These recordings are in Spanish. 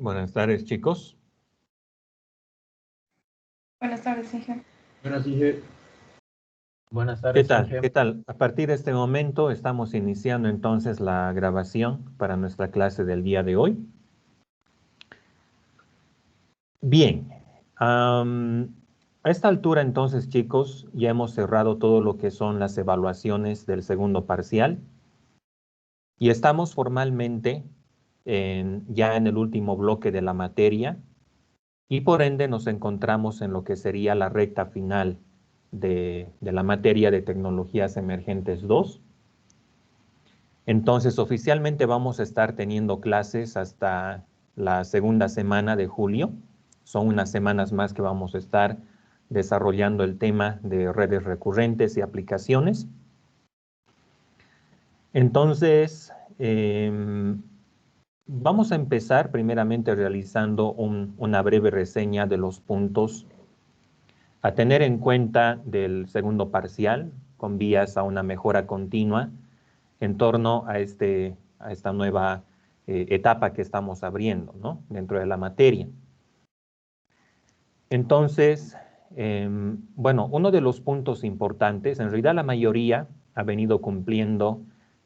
Buenas tardes, chicos. Buenas tardes, Inge. Buenas, Inge. Buenas ¿Qué tardes, tal? Inge. ¿Qué tal? A partir de este momento estamos iniciando entonces la grabación para nuestra clase del día de hoy. Bien, a esta altura entonces, chicos, ya hemos cerrado todo lo que son las evaluaciones del segundo parcial y estamos formalmente ya en el último bloque de la materia y por ende nos encontramos en lo que sería la recta final de la materia de Tecnologías Emergentes 2. Entonces, oficialmente vamos a estar teniendo clases hasta la segunda semana de julio. Son unas semanas más que vamos a estar desarrollando el tema de redes recurrentes y aplicaciones. Entonces, vamos a empezar primeramente realizando una breve reseña de los puntos a tener en cuenta del segundo parcial, con vías a una mejora continua en torno a esta nueva etapa que estamos abriendo, ¿no?, dentro de la materia. Entonces, bueno, uno de los puntos importantes, en realidad la mayoría ha venido cumpliendo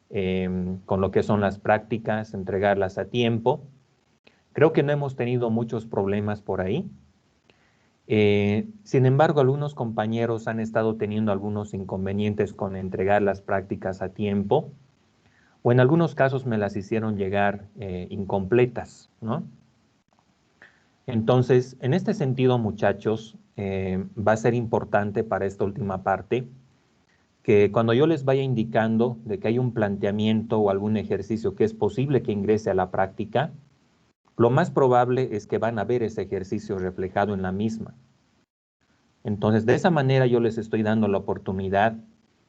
con lo que son las prácticas, entregarlas a tiempo. Creo que no hemos tenido muchos problemas por ahí. Sin embargo, algunos compañeros han estado teniendo algunos inconvenientes con entregar las prácticas a tiempo, o en algunos casos me las hicieron llegar incompletas, ¿no? Entonces, en este sentido, muchachos, va a ser importante para esta última parte que cuando yo les vaya indicando de que hay un planteamiento o algún ejercicio que es posible que ingrese a la práctica, lo más probable es que van a ver ese ejercicio reflejado en la misma. Entonces, de esa manera yo les estoy dando la oportunidad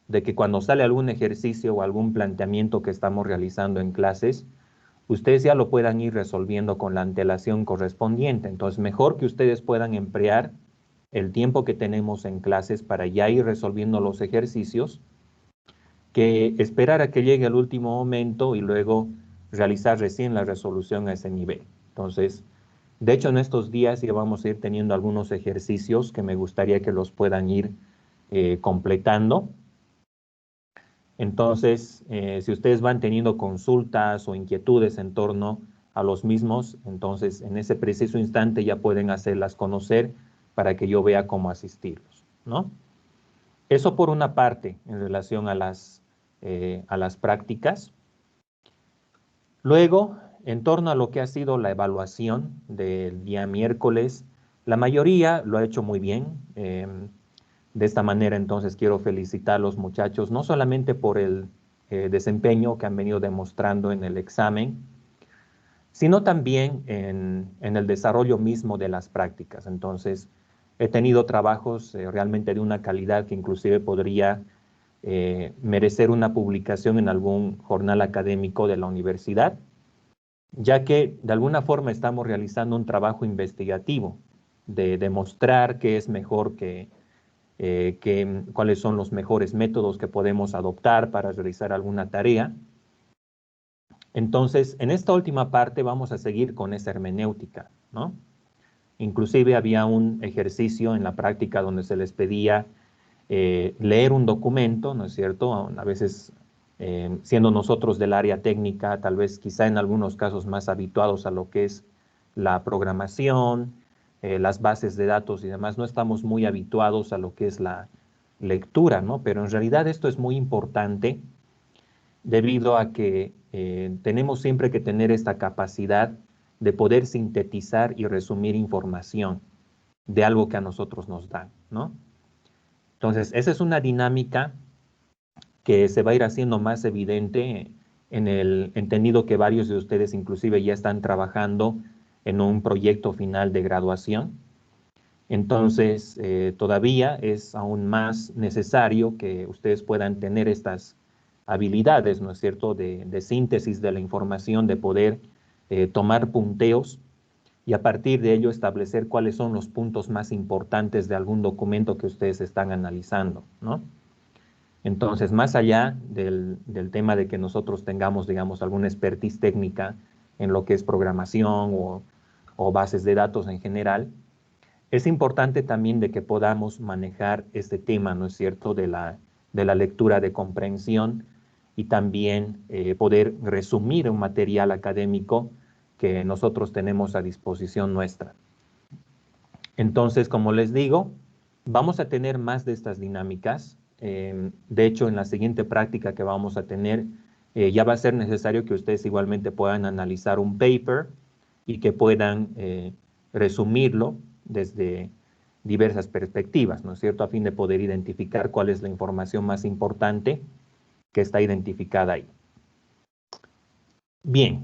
de que cuando sale algún ejercicio o algún planteamiento que estamos realizando en clases, ustedes ya lo puedan ir resolviendo con la antelación correspondiente. Entonces, mejor que ustedes puedan emplear el tiempo que tenemos en clases para ya ir resolviendo los ejercicios, que esperar a que llegue el último momento y luego realizar recién la resolución a ese nivel. Entonces, de hecho, en estos días ya vamos a ir teniendo algunos ejercicios que me gustaría que los puedan ir completando. Entonces, si ustedes van teniendo consultas o inquietudes en torno a los mismos, entonces en ese preciso instante ya pueden hacerlas conocer para que yo vea cómo asistirlos, ¿no? Eso por una parte en relación a las prácticas. Luego, en torno a lo que ha sido la evaluación del día miércoles, la mayoría lo ha hecho muy bien. De esta manera, entonces, quiero felicitar a los muchachos, no solamente por el desempeño que han venido demostrando en el examen, sino también en el desarrollo mismo de las prácticas. Entonces, he tenido trabajos realmente de una calidad que inclusive podría merecer una publicación en algún jornal académico de la universidad, ya que de alguna forma estamos realizando un trabajo investigativo de demostrar qué es mejor cuáles son los mejores métodos que podemos adoptar para realizar alguna tarea. Entonces, en esta última parte vamos a seguir con esa hermenéutica, ¿no? Inclusive había un ejercicio en la práctica donde se les pedía leer un documento, ¿no es cierto? A veces, siendo nosotros del área técnica, tal vez quizá en algunos casos más habituados a lo que es la programación, las bases de datos y demás, no estamos muy habituados a lo que es la lectura, ¿no? Pero en realidad esto es muy importante debido a que tenemos siempre que tener esta capacidad de poder sintetizar y resumir información de algo que a nosotros nos dan, ¿no? Entonces, esa es una dinámica que se va a ir haciendo más evidente en el entendido que varios de ustedes inclusive ya están trabajando en un proyecto final de graduación. Entonces, todavía es aún más necesario que ustedes puedan tener estas habilidades, ¿no es cierto?, de síntesis de la información, de poder tomar punteos y a partir de ello establecer cuáles son los puntos más importantes de algún documento que ustedes están analizando, ¿no? Entonces, más allá del tema de que nosotros tengamos, digamos, alguna expertise técnica en lo que es programación o o bases de datos en general, es importante también de que podamos manejar este tema, ¿no es cierto?, de la lectura de comprensión y también poder resumir un material académico que nosotros tenemos a disposición nuestra. Entonces, como les digo, vamos a tener más de estas dinámicas. De hecho, en la siguiente práctica que vamos a tener, ya va a ser necesario que ustedes igualmente puedan analizar un paper y que puedan resumirlo desde diversas perspectivas, ¿no es cierto?, a fin de poder identificar cuál es la información más importante que está identificada ahí. Bien,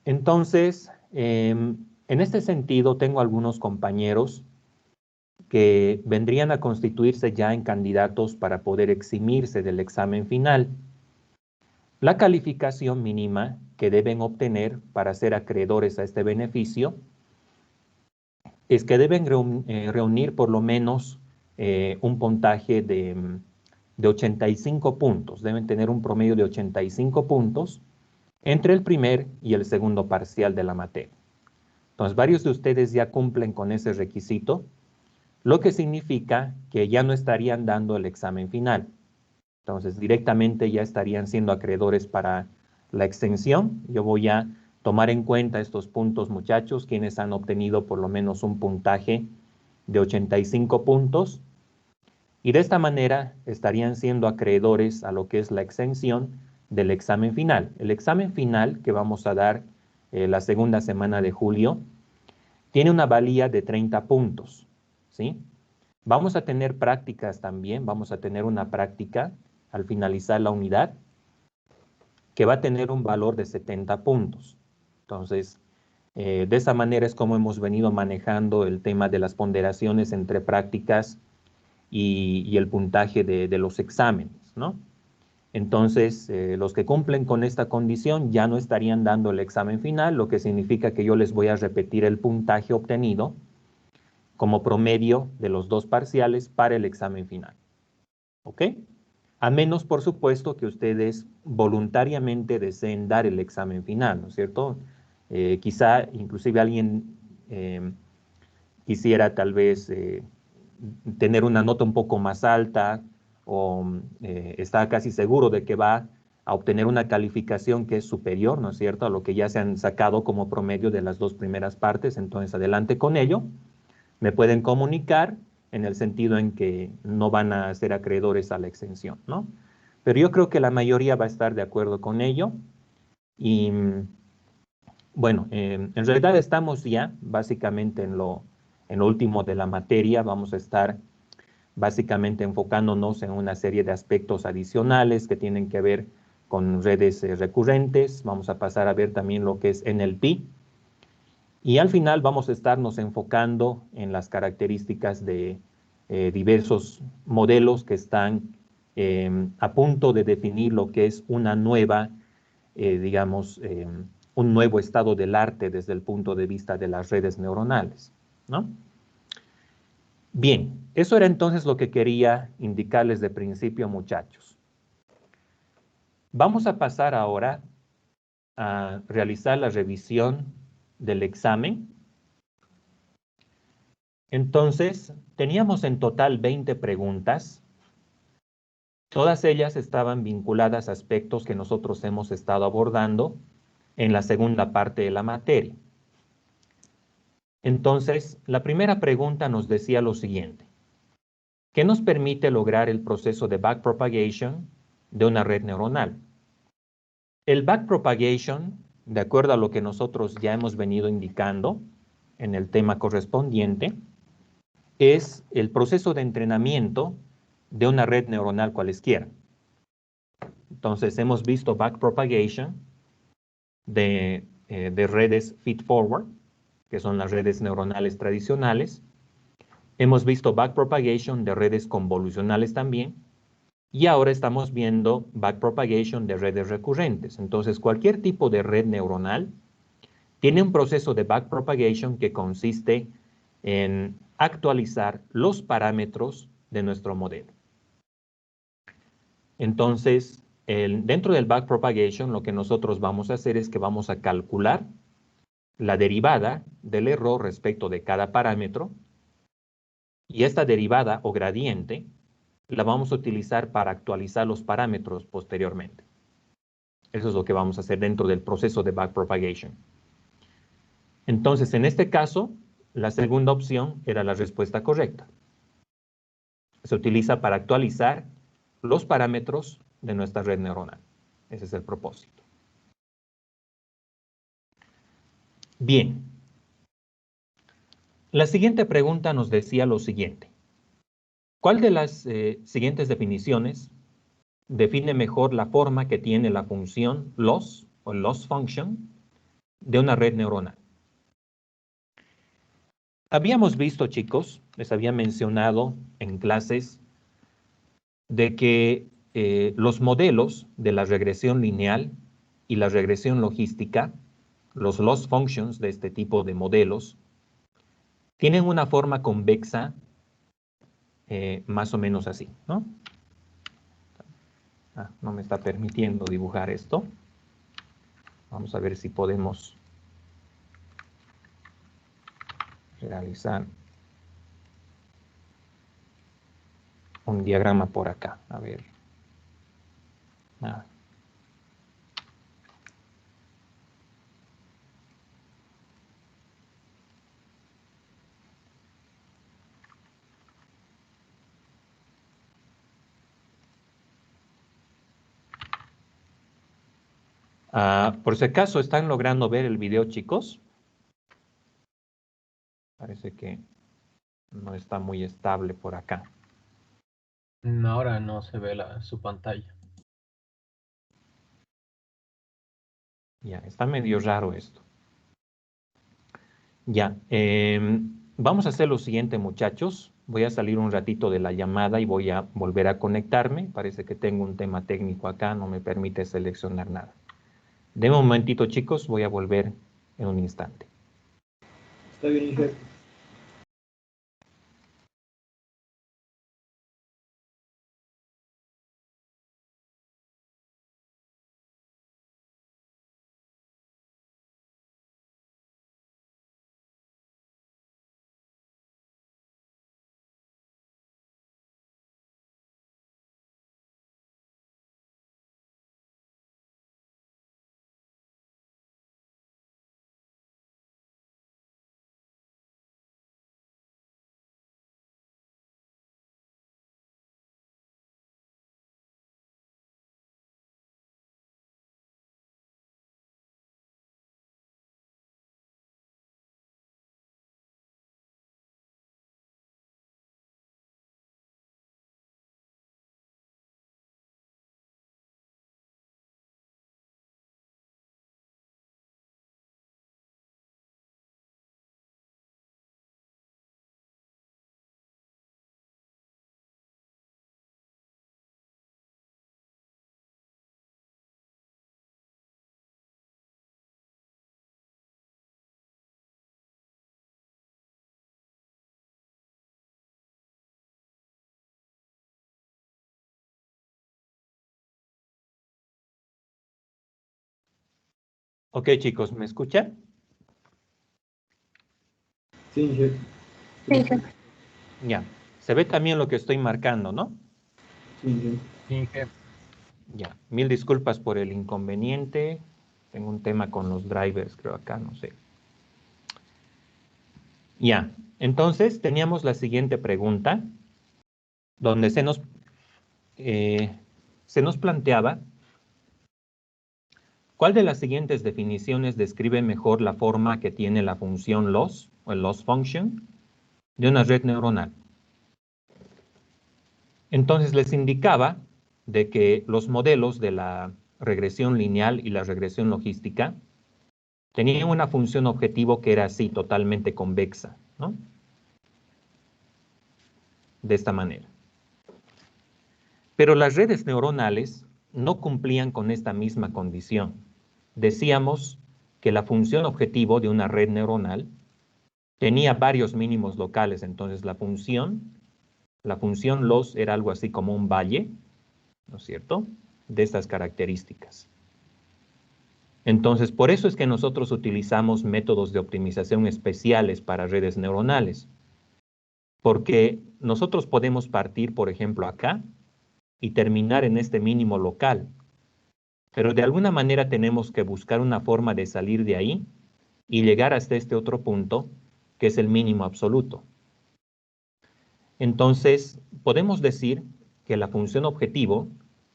entonces, en este sentido, tengo algunos compañeros que vendrían a constituirse ya en candidatos para poder eximirse del examen final. La calificación mínima que deben obtener para ser acreedores a este beneficio es que deben reunir por lo menos un puntaje de 85 puntos. Deben tener un promedio de 85 puntos entre el primer y el segundo parcial de la materia. Entonces, varios de ustedes ya cumplen con ese requisito, lo que significa que ya no estarían dando el examen final. Entonces, directamente ya estarían siendo acreedores para la extensión. Yo voy a tomar en cuenta estos puntos, muchachos, quienes han obtenido por lo menos un puntaje de 85 puntos. Y de esta manera estarían siendo acreedores a lo que es la exención del examen final. El examen final que vamos a dar la segunda semana de julio tiene una valía de 30 puntos, ¿sí? Vamos a tener prácticas también, vamos a tener una práctica al finalizar la unidad que va a tener un valor de 70 puntos. Entonces, de esa manera es como hemos venido manejando el tema de las ponderaciones entre prácticas y el puntaje de los exámenes, ¿no? Entonces, los que cumplen con esta condición ya no estarían dando el examen final, lo que significa que yo les voy a repetir el puntaje obtenido como promedio de los dos parciales para el examen final. ¿Ok? A menos, por supuesto, que ustedes voluntariamente deseen dar el examen final, ¿no es cierto? Quizá inclusive alguien quisiera tal vez tener una nota un poco más alta o está casi seguro de que va a obtener una calificación que es superior, ¿no es cierto?, a lo que ya se han sacado como promedio de las dos primeras partes. Entonces, adelante con ello. Me pueden comunicar en el sentido en que no van a ser acreedores a la exención, ¿no? Pero yo creo que la mayoría va a estar de acuerdo con ello. Y bueno, en realidad estamos ya básicamente en lo último de la materia. Vamos a estar básicamente enfocándonos en una serie de aspectos adicionales que tienen que ver con redes recurrentes. Vamos a pasar a ver también lo que es NLP. Y al final vamos a estarnos enfocando en las características de diversos modelos que están a punto de definir lo que es una nueva, digamos, un nuevo estado del arte desde el punto de vista de las redes neuronales, ¿no? Bien, eso era entonces lo que quería indicarles de principio, muchachos. Vamos a pasar ahora a realizar la revisión del examen. Entonces, teníamos en total 20 preguntas. Todas ellas estaban vinculadas a aspectos que nosotros hemos estado abordando en la segunda parte de la materia. Entonces, la primera pregunta nos decía lo siguiente: ¿qué nos permite lograr el proceso de backpropagation de una red neuronal? El backpropagation, de acuerdo a lo que nosotros ya hemos venido indicando en el tema correspondiente, es el proceso de entrenamiento de una red neuronal cualesquiera. Entonces, hemos visto backpropagation de redes feed-forward, que son las redes neuronales tradicionales. Hemos visto backpropagation de redes convolucionales también. Y ahora estamos viendo backpropagation de redes recurrentes. Entonces, cualquier tipo de red neuronal tiene un proceso de backpropagation que consiste en actualizar los parámetros de nuestro modelo. Entonces, dentro del backpropagation, lo que nosotros vamos a hacer es que vamos a calcular la derivada del error respecto de cada parámetro, y esta derivada o gradiente la vamos a utilizar para actualizar los parámetros posteriormente. Eso es lo que vamos a hacer dentro del proceso de backpropagation. Entonces, en este caso, la segunda opción era la respuesta correcta. Se utiliza para actualizar los parámetros de nuestra red neuronal. Ese es el propósito. Bien. La siguiente pregunta nos decía lo siguiente. ¿Cuál de las siguientes definiciones define mejor la forma que tiene la función loss o loss function de una red neuronal? Habíamos visto, chicos, les había mencionado en clases de que los modelos de la regresión lineal y la regresión logística, los loss functions de este tipo de modelos, tienen una forma convexa más o menos así, ¿no? No me está permitiendo dibujar esto. Vamos a ver si podemos realizar un diagrama por acá. A ver. Por si acaso, ¿están logrando ver el video, chicos? Parece que no está muy estable por acá. Ahora no se ve su pantalla. Ya, está medio raro esto. Ya, vamos a hacer lo siguiente, muchachos. Voy a salir un ratito de la llamada y voy a volver a conectarme. Parece que tengo un tema técnico acá, no me permite seleccionar nada. Deme un momentito, chicos, voy a volver en un instante. Está bien, jefe. Ok, chicos, ¿me escuchan? Sí, jefe. Sí, jefe. Ya. Se ve también lo que estoy marcando, ¿no? Sí, jefe. Sí, jefe. Ya. Mil disculpas por el inconveniente. Tengo un tema con los drivers, creo acá, no sé. Ya. Entonces, teníamos la siguiente pregunta, donde se nos planteaba ¿cuál de las siguientes definiciones describe mejor la forma que tiene la función loss o el loss function de una red neuronal? Entonces les indicaba de que los modelos de la regresión lineal y la regresión logística tenían una función objetivo que era así, totalmente convexa, ¿no? De esta manera. Pero las redes neuronales no cumplían con esta misma condición. Decíamos que la función objetivo de una red neuronal tenía varios mínimos locales, entonces la función loss era algo así como un valle, ¿no es cierto?, de estas características. Entonces, por eso es que nosotros utilizamos métodos de optimización especiales para redes neuronales, porque nosotros podemos partir, por ejemplo, acá y terminar en este mínimo local, pero de alguna manera tenemos que buscar una forma de salir de ahí y llegar hasta este otro punto, que es el mínimo absoluto. Entonces, podemos decir que la función objetivo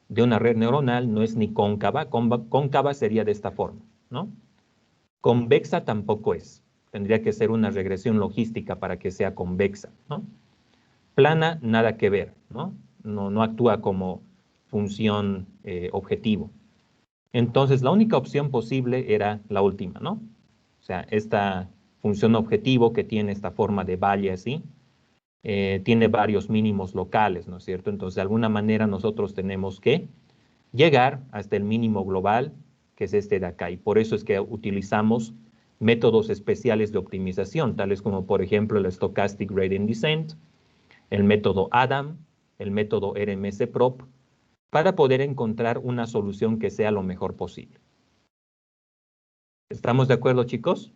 de una red neuronal no es ni cóncava, cóncava sería de esta forma, ¿no? Convexa tampoco es. Tendría que ser una regresión logística para que sea convexa, ¿no? Plana, nada que ver, ¿no? No actúa como función objetivo. Entonces, la única opción posible era la última, ¿no? O sea, esta función objetivo que tiene esta forma de valle así, tiene varios mínimos locales, ¿no es cierto? Entonces, de alguna manera nosotros tenemos que llegar hasta el mínimo global, que es este de acá. Y por eso es que utilizamos métodos especiales de optimización, tales como, por ejemplo, el Stochastic Gradient Descent, el método ADAM, el método RMS-Prop, para poder encontrar una solución que sea lo mejor posible. ¿Estamos de acuerdo, chicos?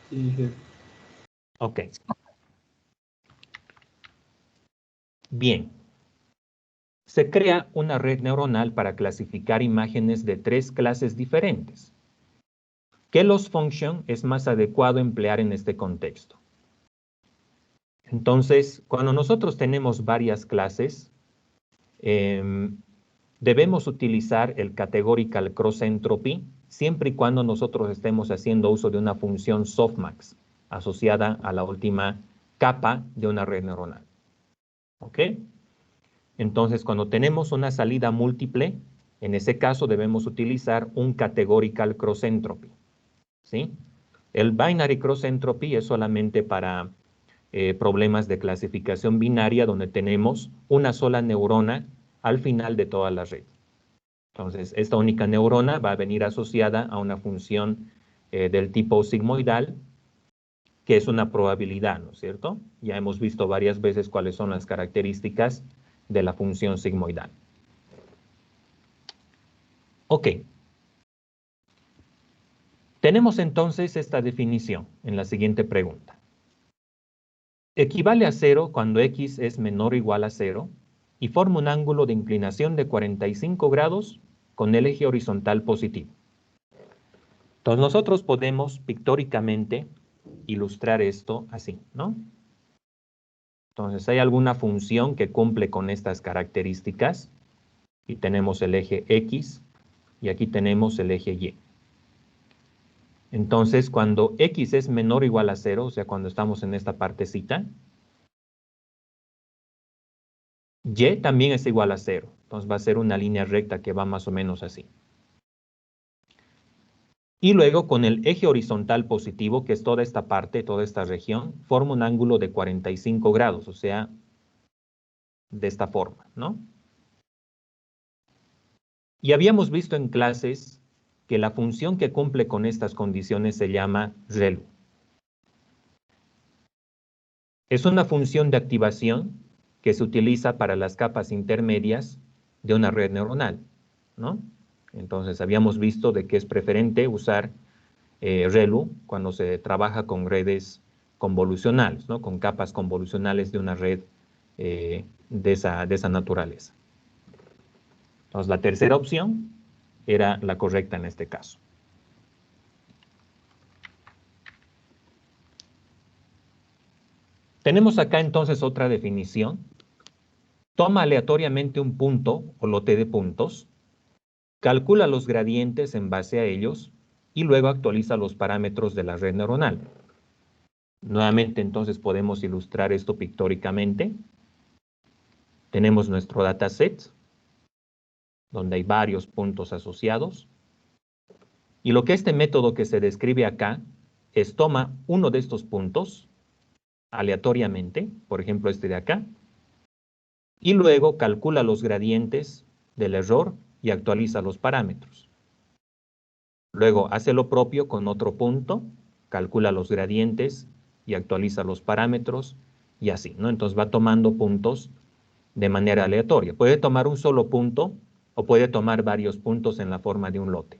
Sí, jefe. Ok. Bien. Se crea una red neuronal para clasificar imágenes de 3 clases diferentes. ¿Qué loss function es más adecuado emplear en este contexto? Entonces, cuando nosotros tenemos varias clases, debemos utilizar el categorical cross entropy siempre y cuando nosotros estemos haciendo uso de una función softmax asociada a la última capa de una red neuronal. ¿Ok? Entonces, cuando tenemos una salida múltiple, en ese caso debemos utilizar un categorical cross entropy, ¿sí? El binary cross entropy es solamente para problemas de clasificación binaria donde tenemos una sola neurona al final de toda la red. Entonces, esta única neurona va a venir asociada a una función del tipo sigmoidal, que es una probabilidad, ¿no es cierto? Ya hemos visto varias veces cuáles son las características de la función sigmoidal. Ok. Tenemos entonces esta definición en la siguiente pregunta. Equivale a 0 cuando x es menor o igual a 0 y forma un ángulo de inclinación de 45 grados con el eje horizontal positivo. Entonces nosotros podemos pictóricamente ilustrar esto así, ¿no? Entonces hay alguna función que cumple con estas características y tenemos el eje X y aquí tenemos el eje Y. Entonces cuando X es menor o igual a 0, o sea cuando estamos en esta partecita, Y también es igual a 0. Entonces va a ser una línea recta que va más o menos así. Y luego con el eje horizontal positivo, que es toda esta parte, toda esta región, forma un ángulo de 45 grados, o sea, de esta forma, ¿no? Y habíamos visto en clases que la función que cumple con estas condiciones se llama ReLU. Es una función de activación que se utiliza para las capas intermedias de una red neuronal, ¿no? Entonces, habíamos visto de que es preferente usar ReLU cuando se trabaja con redes convolucionales, ¿no? Con capas convolucionales de una red de esa naturaleza. Entonces, la tercera opción era la correcta en este caso. Tenemos acá entonces otra definición. Toma aleatoriamente un punto o lote de puntos, calcula los gradientes en base a ellos y luego actualiza los parámetros de la red neuronal. Nuevamente entonces podemos ilustrar esto pictóricamente. Tenemos nuestro dataset, donde hay varios puntos asociados. Y lo que este método que se describe acá es toma uno de estos puntos aleatoriamente, por ejemplo este de acá, y luego calcula los gradientes del error y actualiza los parámetros. Luego hace lo propio con otro punto, calcula los gradientes y actualiza los parámetros y así, ¿no? Entonces va tomando puntos de manera aleatoria. Puede tomar un solo punto o puede tomar varios puntos en la forma de un lote.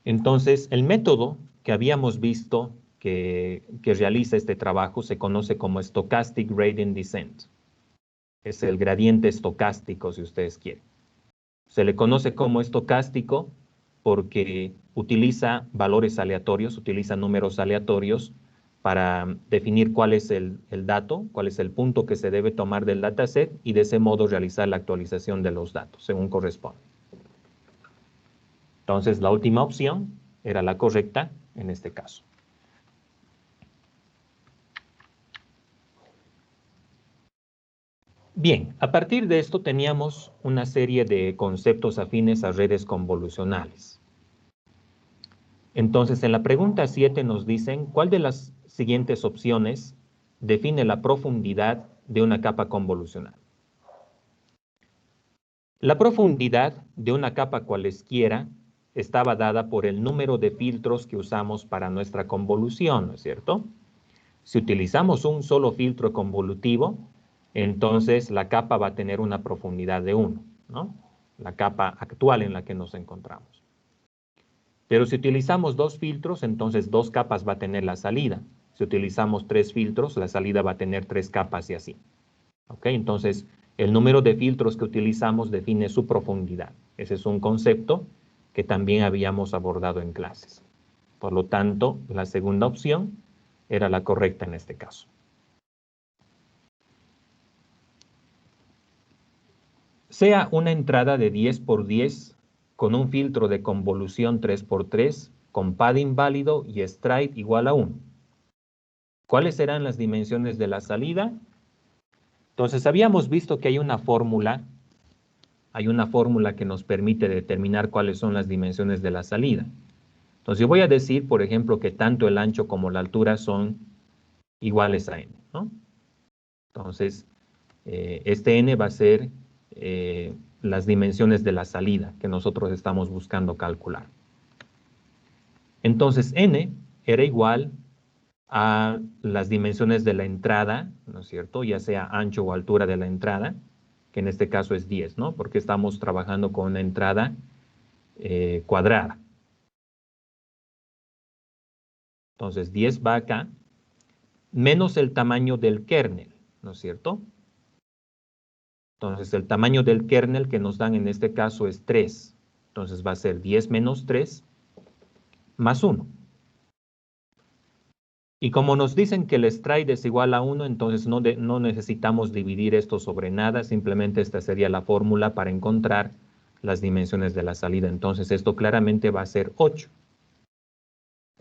Entonces, el método que habíamos visto que realiza este trabajo se conoce como Stochastic Gradient Descent. Es el gradiente estocástico, si ustedes quieren. Se le conoce como estocástico porque utiliza valores aleatorios, utiliza números aleatorios para definir cuál es el dato, cuál es el punto que se debe tomar del dataset y de ese modo realizar la actualización de los datos, según corresponde. Entonces, la última opción era la correcta en este caso. Bien, a partir de esto teníamos una serie de conceptos afines a redes convolucionales. Entonces, en la pregunta 7 nos dicen, ¿cuál de las siguientes opciones define la profundidad de una capa convolucional? La profundidad de una capa cualesquiera estaba dada por el número de filtros que usamos para nuestra convolución, ¿no es cierto? Si utilizamos un solo filtro convolutivo, entonces la capa va a tener una profundidad de 1, ¿no? La capa actual en la que nos encontramos. Pero si utilizamos 2 filtros, entonces 2 capas va a tener la salida. Si utilizamos 3 filtros, la salida va a tener 3 capas y así. ¿Ok? Entonces, el número de filtros que utilizamos define su profundidad. Ese es un concepto que también habíamos abordado en clases. Por lo tanto, la segunda opción era la correcta en este caso. Sea una entrada de 10 por 10 con un filtro de convolución 3 por 3 con padding válido y stride igual a 1. ¿Cuáles serán las dimensiones de la salida? Entonces, habíamos visto que hay una fórmula que nos permite determinar cuáles son las dimensiones de la salida. Entonces, yo voy a decir, por ejemplo, que tanto el ancho como la altura son iguales a n, ¿no? Entonces, este n va a ser las dimensiones de la salida que nosotros estamos buscando calcular. Entonces, n era igual a las dimensiones de la entrada, ¿no es cierto? Ya sea ancho o altura de la entrada, que en este caso es 10, ¿no? Porque estamos trabajando con una entrada cuadrada. Entonces, 10 va acá, menos el tamaño del kernel, ¿no es cierto? Entonces, el tamaño del kernel que nos dan en este caso es 3. Entonces, va a ser 10 menos 3 más 1. Y como nos dicen que el stride es igual a 1, entonces no necesitamos dividir esto sobre nada, simplemente esta sería la fórmula para encontrar las dimensiones de la salida. Entonces esto claramente va a ser 8.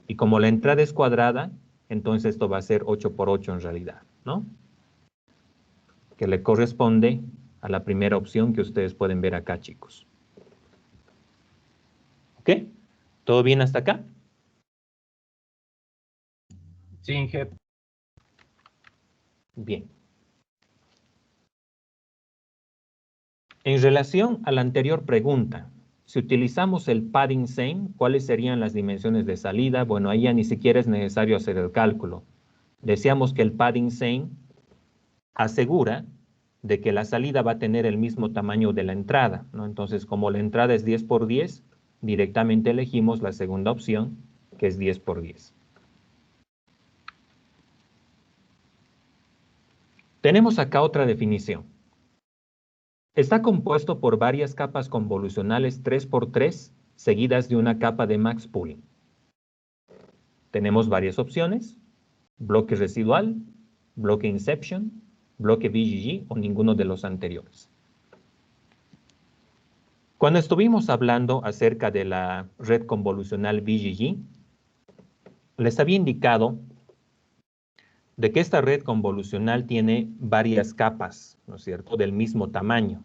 Y como la entrada es cuadrada, entonces esto va a ser 8 por 8 en realidad, ¿no? Que le corresponde a la primera opción que ustedes pueden ver acá, chicos. ¿Ok? ¿Todo bien hasta acá? Sí, Inge. Bien. En relación a la anterior pregunta, si utilizamos el padding same, ¿cuáles serían las dimensiones de salida? Bueno, ahí ya ni siquiera es necesario hacer el cálculo. Decíamos que el padding same asegura de que la salida va a tener el mismo tamaño de la entrada, ¿no? Entonces, como la entrada es 10 por 10, directamente elegimos la segunda opción, que es 10 por 10. Tenemos acá otra definición. Está compuesto por varias capas convolucionales 3 por 3 seguidas de una capa de max pooling. Tenemos varias opciones: bloque residual, bloque inception, bloque VGG o ninguno de los anteriores. Cuando estuvimos hablando acerca de la red convolucional VGG, les había indicado de que esta red convolucional tiene varias capas, ¿no es cierto?, del mismo tamaño.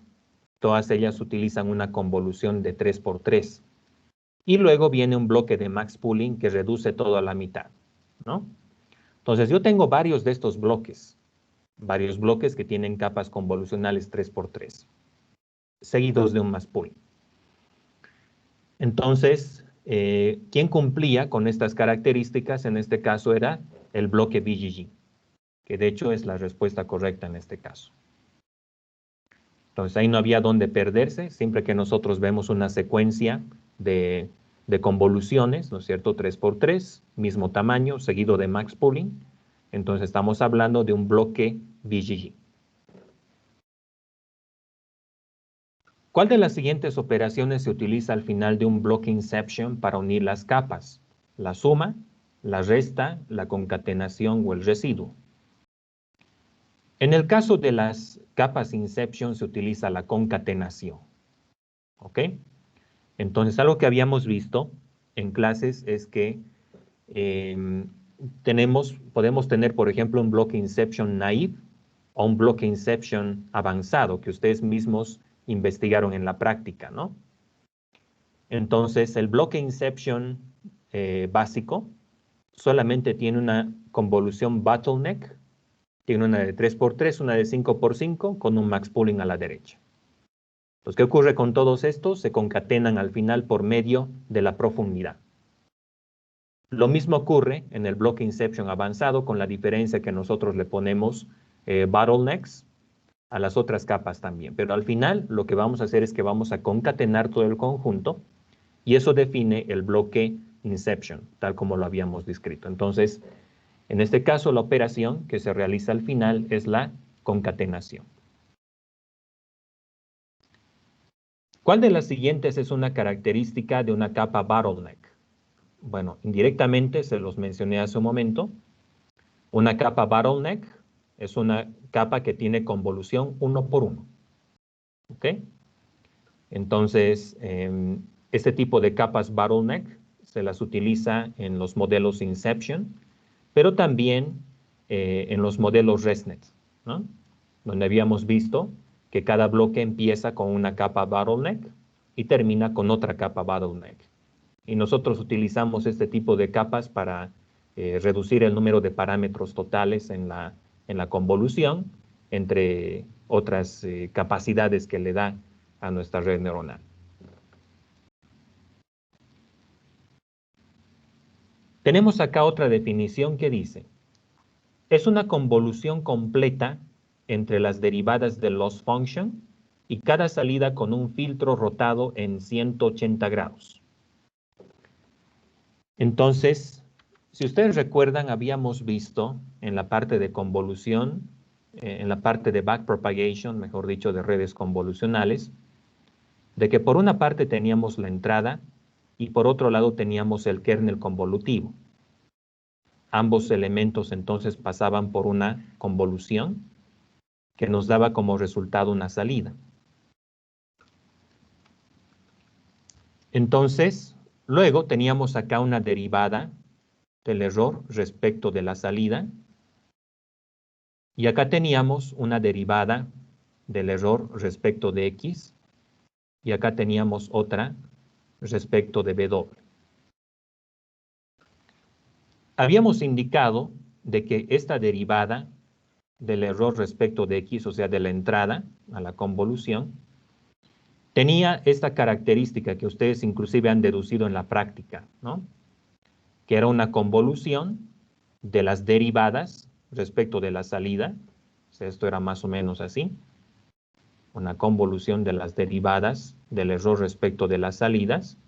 Todas ellas utilizan una convolución de 3 por 3. Y luego viene un bloque de max pooling que reduce todo a la mitad, ¿no? Entonces yo tengo varios de estos bloques, varios bloques que tienen capas convolucionales 3 por 3, seguidos de un max pooling. Entonces, ¿quién cumplía con estas características? En este caso era el bloque VGG, que de hecho es la respuesta correcta en este caso. Entonces ahí no había dónde perderse, siempre que nosotros vemos una secuencia de convoluciones, ¿no es cierto? 3 por 3, mismo tamaño, seguido de max pooling. Entonces estamos hablando de un bloque VGG. ¿Cuál de las siguientes operaciones se utiliza al final de un bloque inception para unir las capas? La suma, la resta, la concatenación o el residuo. En el caso de las capas inception se utiliza la concatenación. ¿Ok? Entonces, algo que habíamos visto en clases es que podemos tener, por ejemplo, un bloque inception naive o un bloque inception avanzado que ustedes mismos investigaron en la práctica, ¿no? Entonces, el bloque inception básico solamente tiene una convolución bottleneck, tiene una de 3 por 3, una de 5 por 5, con un max pooling a la derecha. Entonces, ¿qué ocurre con todos estos? Se concatenan al final por medio de la profundidad. Lo mismo ocurre en el bloque inception avanzado, con la diferencia que nosotros le ponemos bottlenecks a las otras capas también. Pero al final lo que vamos a hacer es que vamos a concatenar todo el conjunto y eso define el bloque inception, tal como lo habíamos descrito. Entonces, en este caso, la operación que se realiza al final es la concatenación. ¿Cuál de las siguientes es una característica de una capa bottleneck? Bueno, indirectamente se los mencioné hace un momento. Una capa bottleneck es una capa que tiene convolución 1 por 1. ¿Ok? Entonces, este tipo de capas bottleneck se las utiliza en los modelos Inception, pero también en los modelos ResNet, ¿no? Donde habíamos visto que cada bloque empieza con una capa bottleneck y termina con otra capa bottleneck. Y nosotros utilizamos este tipo de capas para reducir el número de parámetros totales en la convolución, entre otras capacidades que le da a nuestra red neuronal. Tenemos acá otra definición que dice: es una convolución completa entre las derivadas del loss function y cada salida con un filtro rotado en 180 grados. Entonces, si ustedes recuerdan, habíamos visto en la parte de convolución, en la parte de backpropagation, mejor dicho, de redes convolucionales, de que por una parte teníamos la entrada y por otro lado teníamos el kernel convolutivo. Ambos elementos entonces pasaban por una convolución que nos daba como resultado una salida. Entonces, luego teníamos acá una derivada del error respecto de la salida, y acá teníamos una derivada del error respecto de X, y acá teníamos otra respecto de W. Habíamos indicado de que esta derivada del error respecto de X, o sea, de la entrada a la convolución, tenía esta característica que ustedes inclusive han deducido en la práctica, ¿no? Que era una convolución de las derivadas respecto de la salida. O sea, esto era más o menos así. Una convolución de las derivadas del error respecto de las salidas.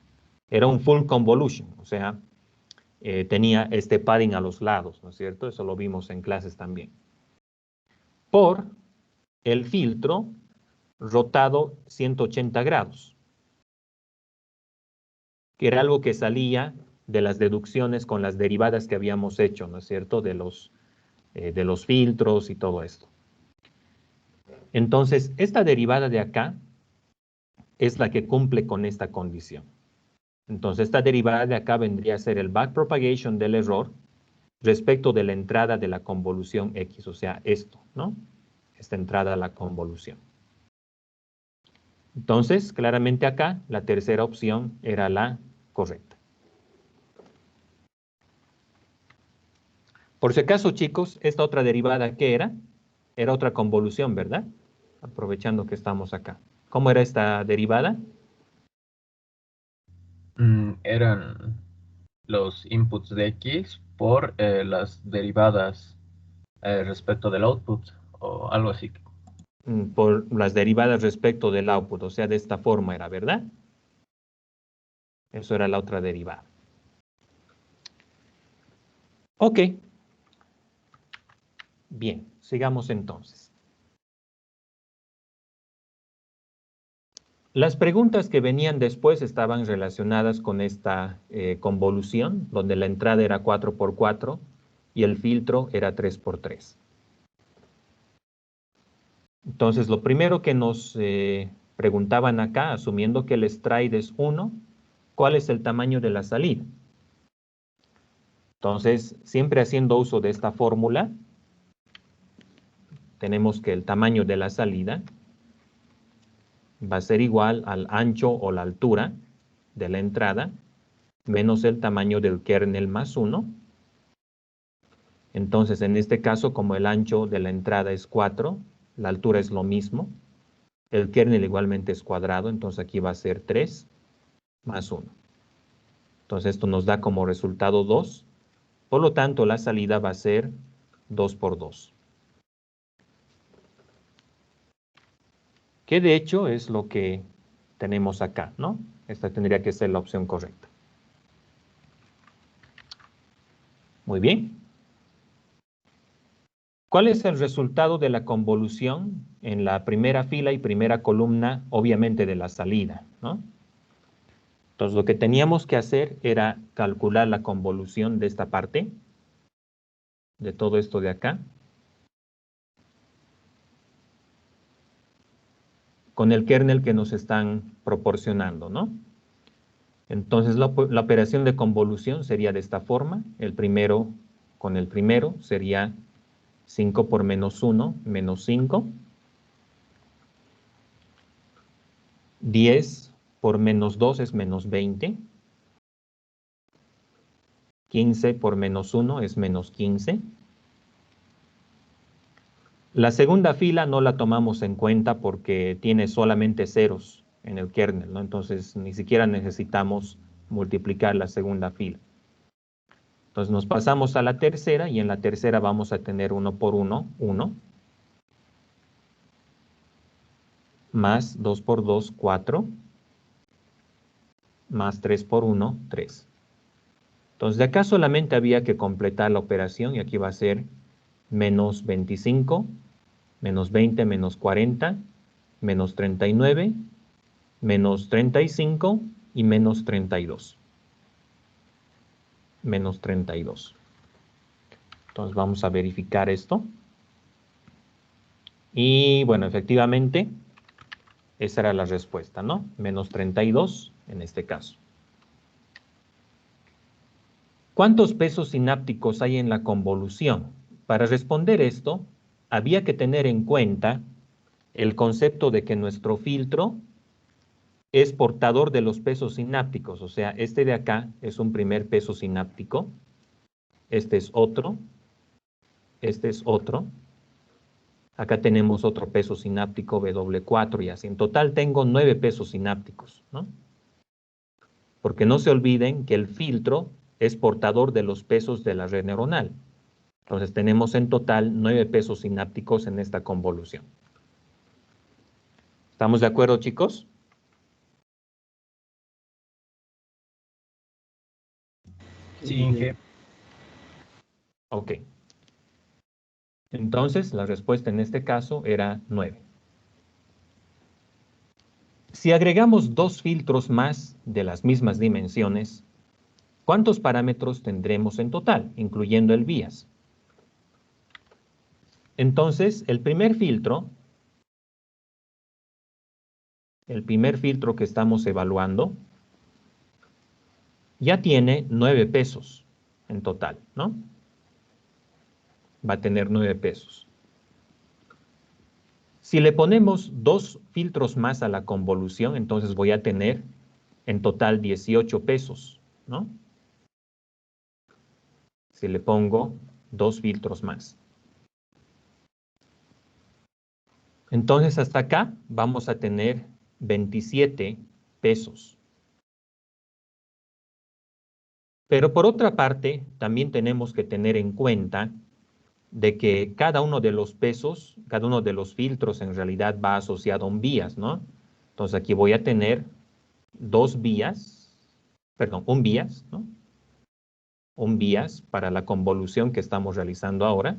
Era un full convolution, o sea, tenía este padding a los lados, ¿no es cierto? Eso lo vimos en clases también. Por el filtro rotado 180 grados, que era algo que salía de las deducciones con las derivadas que habíamos hecho, ¿no es cierto? De los filtros y todo esto. Entonces, esta derivada de acá es la que cumple con esta condición. Entonces, esta derivada de acá vendría a ser el backpropagation del error respecto de la entrada de la convolución X, o sea, esto, ¿no? Esta entrada a la convolución. Entonces, claramente acá, la tercera opción era la correcta. Por si acaso, chicos, esta otra derivada, ¿qué era? Era otra convolución, ¿verdad? Aprovechando que estamos acá. ¿Cómo era esta derivada? Eran los inputs de X por las derivadas respecto del output o algo así. por las derivadas respecto del output, o sea, de esta forma era, ¿verdad? Eso era la otra derivada. Ok. Bien, sigamos entonces. Las preguntas que venían después estaban relacionadas con esta convolución, donde la entrada era 4×4 y el filtro era 3×3. Entonces, lo primero que nos preguntaban acá, asumiendo que el stride es 1, ¿cuál es el tamaño de la salida? Entonces, siempre haciendo uso de esta fórmula, tenemos que el tamaño de la salida va a ser igual al ancho o la altura de la entrada menos el tamaño del kernel más 1. Entonces, en este caso, como el ancho de la entrada es 4, la altura es lo mismo, el kernel igualmente es cuadrado, entonces aquí va a ser 3 más 1. Entonces, esto nos da como resultado 2. Por lo tanto, la salida va a ser 2×2. Que de hecho es lo que tenemos acá, ¿no? Esta tendría que ser la opción correcta. Muy bien. ¿Cuál es el resultado de la convolución en la primera fila y primera columna, obviamente de la salida, ¿no? Entonces, lo que teníamos que hacer era calcular la convolución de esta parte, de todo esto de acá, con el kernel que nos están proporcionando, ¿no? Entonces, la operación de convolución sería de esta forma. El primero con el primero sería 5 por menos 1, menos 5. 10 por menos 2 es menos 20. 15 por menos 1 es menos 15. La segunda fila no la tomamos en cuenta porque tiene solamente ceros en el kernel, ¿no? Entonces, ni siquiera necesitamos multiplicar la segunda fila. Entonces, nos pasamos a la tercera y en la tercera vamos a tener 1 por 1, 1. Más 2 por 2, 4. Más 3 por 1, 3. Entonces, de acá solamente había que completar la operación y aquí va a ser menos 25, menos 20, menos 40, menos 39, menos 35 y menos 32. Menos 32. Entonces, vamos a verificar esto. Y bueno, efectivamente, esa era la respuesta, ¿no? Menos 32 en este caso. ¿Cuántos pesos sinápticos hay en la convolución? Para responder esto, había que tener en cuenta el concepto de que nuestro filtro es portador de los pesos sinápticos. O sea, este de acá es un primer peso sináptico. Este es otro. Este es otro. Acá tenemos otro peso sináptico W4 y así. En total tengo 9 pesos sinápticos, ¿no? Porque no se olviden que el filtro es portador de los pesos de la red neuronal. Entonces tenemos en total 9 pesos sinápticos en esta convolución. ¿Estamos de acuerdo, chicos? Sí, Inge. Ok. Entonces la respuesta en este caso era 9. Si agregamos 2 filtros más de las mismas dimensiones, ¿cuántos parámetros tendremos en total, incluyendo el bias? Entonces, el primer filtro que estamos evaluando, ya tiene 9 pesos en total, ¿no? Va a tener 9 pesos. Si le ponemos 2 filtros más a la convolución, entonces voy a tener en total 18 pesos, ¿no? Si le pongo 2 filtros más. Entonces, hasta acá vamos a tener 27 pesos. Pero por otra parte, también tenemos que tener en cuenta de que cada uno de los pesos, cada uno de los filtros en realidad va asociado a un bias, ¿no? Entonces aquí voy a tener dos bias, perdón, un bias, ¿no? Un bias para la convolución que estamos realizando ahora.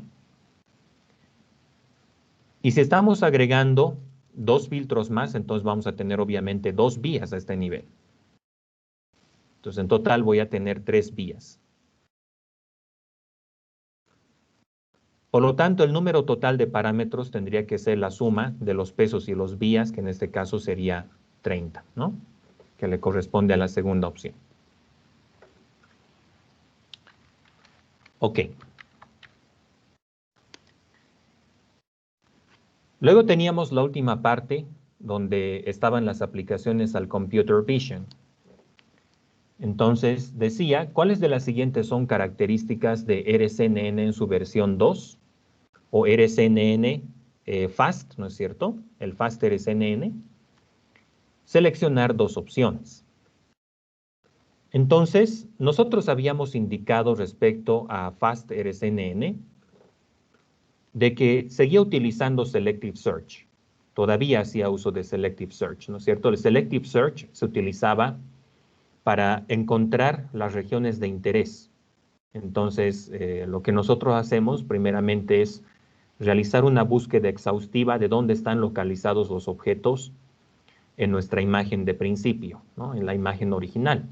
Y si estamos agregando dos filtros más, entonces vamos a tener obviamente dos vías a este nivel. Entonces en total voy a tener tres vías. Por lo tanto, el número total de parámetros tendría que ser la suma de los pesos y los vías, que en este caso sería 30, ¿no? Que le corresponde a la segunda opción. Ok. Luego teníamos la última parte donde estaban las aplicaciones al Computer Vision. Entonces decía, ¿cuáles de las siguientes son características de RSNN en su versión 2 o RSNN FAST, ¿no es cierto? El FAST RSNN. Seleccionar dos opciones. Entonces, nosotros habíamos indicado respecto a FAST RSNN de que seguía utilizando Selective Search. Todavía hacía uso de Selective Search, ¿no es cierto? El Selective Search se utilizaba para encontrar las regiones de interés. Entonces, lo que nosotros hacemos primeramente es realizar una búsqueda exhaustiva de dónde están localizados los objetos en nuestra imagen de principio, ¿no? En la imagen original.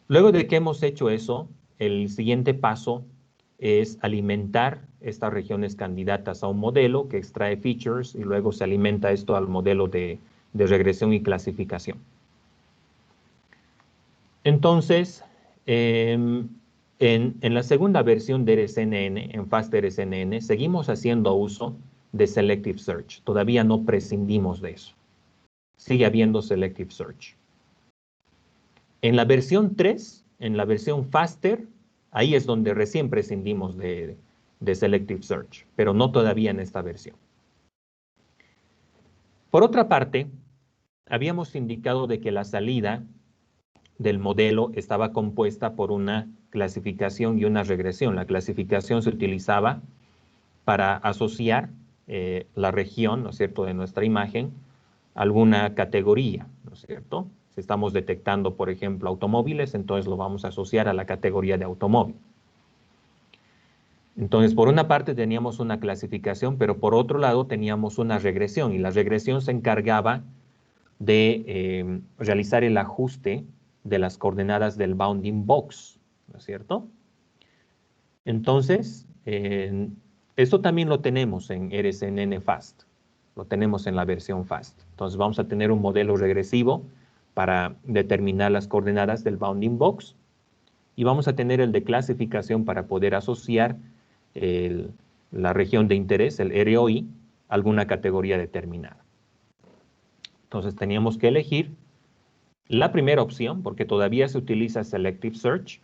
Luego de que hemos hecho eso, el siguiente paso es alimentar estas regiones candidatas a un modelo que extrae features y luego se alimenta esto al modelo de regresión y clasificación. Entonces, en la segunda versión de RSNN, en FastRSNN, seguimos haciendo uso de Selective Search. Todavía no prescindimos de eso. Sigue habiendo Selective Search. En la versión 3, en la versión Faster, ahí es donde recién prescindimos de Selective Search, pero no todavía en esta versión. Por otra parte, habíamos indicado de que la salida del modelo estaba compuesta por una clasificación y una regresión. La clasificación se utilizaba para asociar la región, ¿no es cierto?, de nuestra imagen a alguna categoría, ¿no es cierto? Si estamos detectando, por ejemplo, automóviles, entonces lo vamos a asociar a la categoría de automóvil. Entonces, por una parte teníamos una clasificación, pero por otro lado teníamos una regresión, y la regresión se encargaba de realizar el ajuste de las coordenadas del bounding box, ¿no es cierto? Entonces, esto también lo tenemos en RSNN Fast, lo tenemos en la versión Fast. Entonces vamos a tener un modelo regresivo para determinar las coordenadas del bounding box y vamos a tener el de clasificación para poder asociar la región de interés, el ROI, a alguna categoría determinada. Entonces teníamos que elegir la primera opción porque todavía se utiliza Selective Search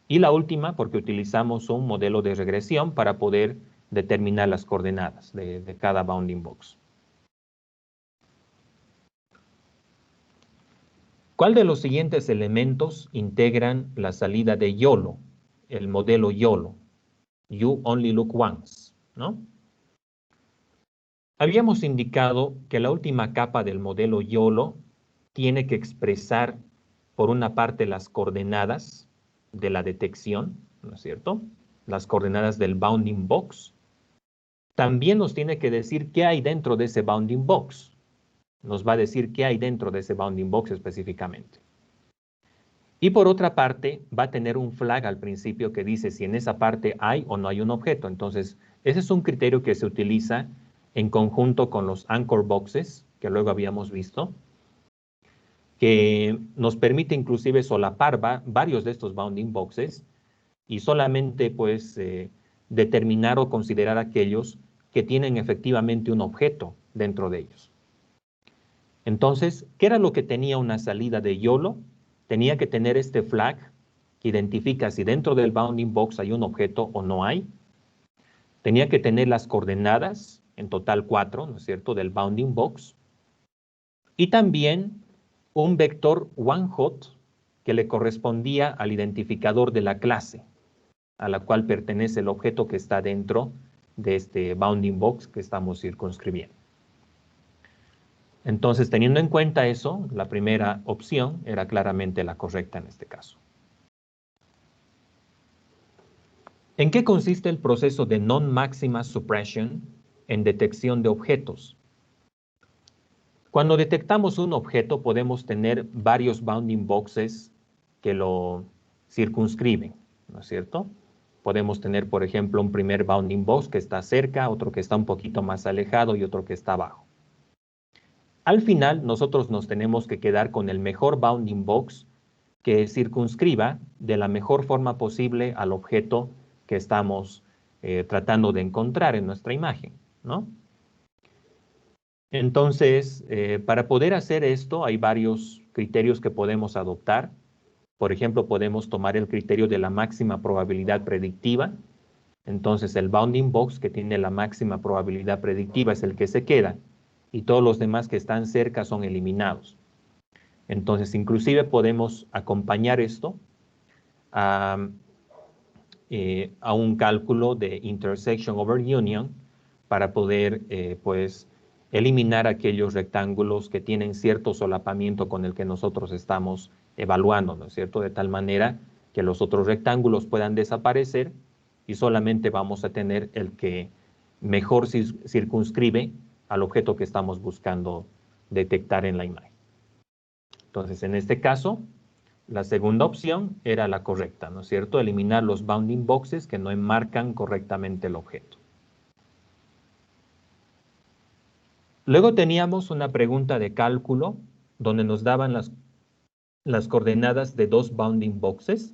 y la última porque utilizamos un modelo de regresión para poder determinar las coordenadas de cada bounding box. ¿Cuál de los siguientes elementos integran la salida de YOLO, el modelo YOLO? You only look once, ¿no? Habíamos indicado que la última capa del modelo YOLO tiene que expresar, por una parte, las coordenadas de la detección, ¿no es cierto? Las coordenadas del bounding box. También nos tiene que decir qué hay dentro de ese bounding box. Nos va a decir qué hay dentro de ese bounding box específicamente. Y por otra parte, va a tener un flag al principio que dice si en esa parte hay o no hay un objeto. Entonces, ese es un criterio que se utiliza en conjunto con los anchor boxes, que luego habíamos visto, que nos permite inclusive solapar varios de estos bounding boxes y solamente pues determinar o considerar aquellos que tienen efectivamente un objeto dentro de ellos. Entonces, ¿qué era lo que tenía una salida de YOLO? Tenía que tener este flag que identifica si dentro del bounding box hay un objeto o no hay. Tenía que tener las coordenadas, en total 4, ¿no es cierto?, del bounding box. Y también un vector one hot que le correspondía al identificador de la clase, a la cual pertenece el objeto que está dentro de este bounding box que estamos circunscribiendo. Entonces, teniendo en cuenta eso, la primera opción era claramente la correcta en este caso. ¿En qué consiste el proceso de non-maxima suppression en detección de objetos? Cuando detectamos un objeto, podemos tener varios bounding boxes que lo circunscriben, ¿no es cierto? Podemos tener, por ejemplo, un primer bounding box que está cerca, otro que está un poquito más alejado y otro que está abajo. Al final, nosotros nos tenemos que quedar con el mejor bounding box que circunscriba de la mejor forma posible al objeto que estamos tratando de encontrar en nuestra imagen, ¿no? Entonces, para poder hacer esto, hay varios criterios que podemos adoptar. Por ejemplo, podemos tomar el criterio de la máxima probabilidad predictiva. Entonces, el bounding box que tiene la máxima probabilidad predictiva es el que se queda y todos los demás que están cerca son eliminados. Entonces, inclusive podemos acompañar esto a un cálculo de intersection over union para poder, pues, eliminar aquellos rectángulos que tienen cierto solapamiento con el que nosotros estamos evaluando, ¿no es cierto? De tal manera que los otros rectángulos puedan desaparecer y solamente vamos a tener el que mejor circunscribe al objeto que estamos buscando detectar en la imagen. Entonces, en este caso, la segunda opción era la correcta, ¿no es cierto? Eliminar los bounding boxes que no enmarcan correctamente el objeto. Luego teníamos una pregunta de cálculo donde nos daban las coordenadas de dos bounding boxes.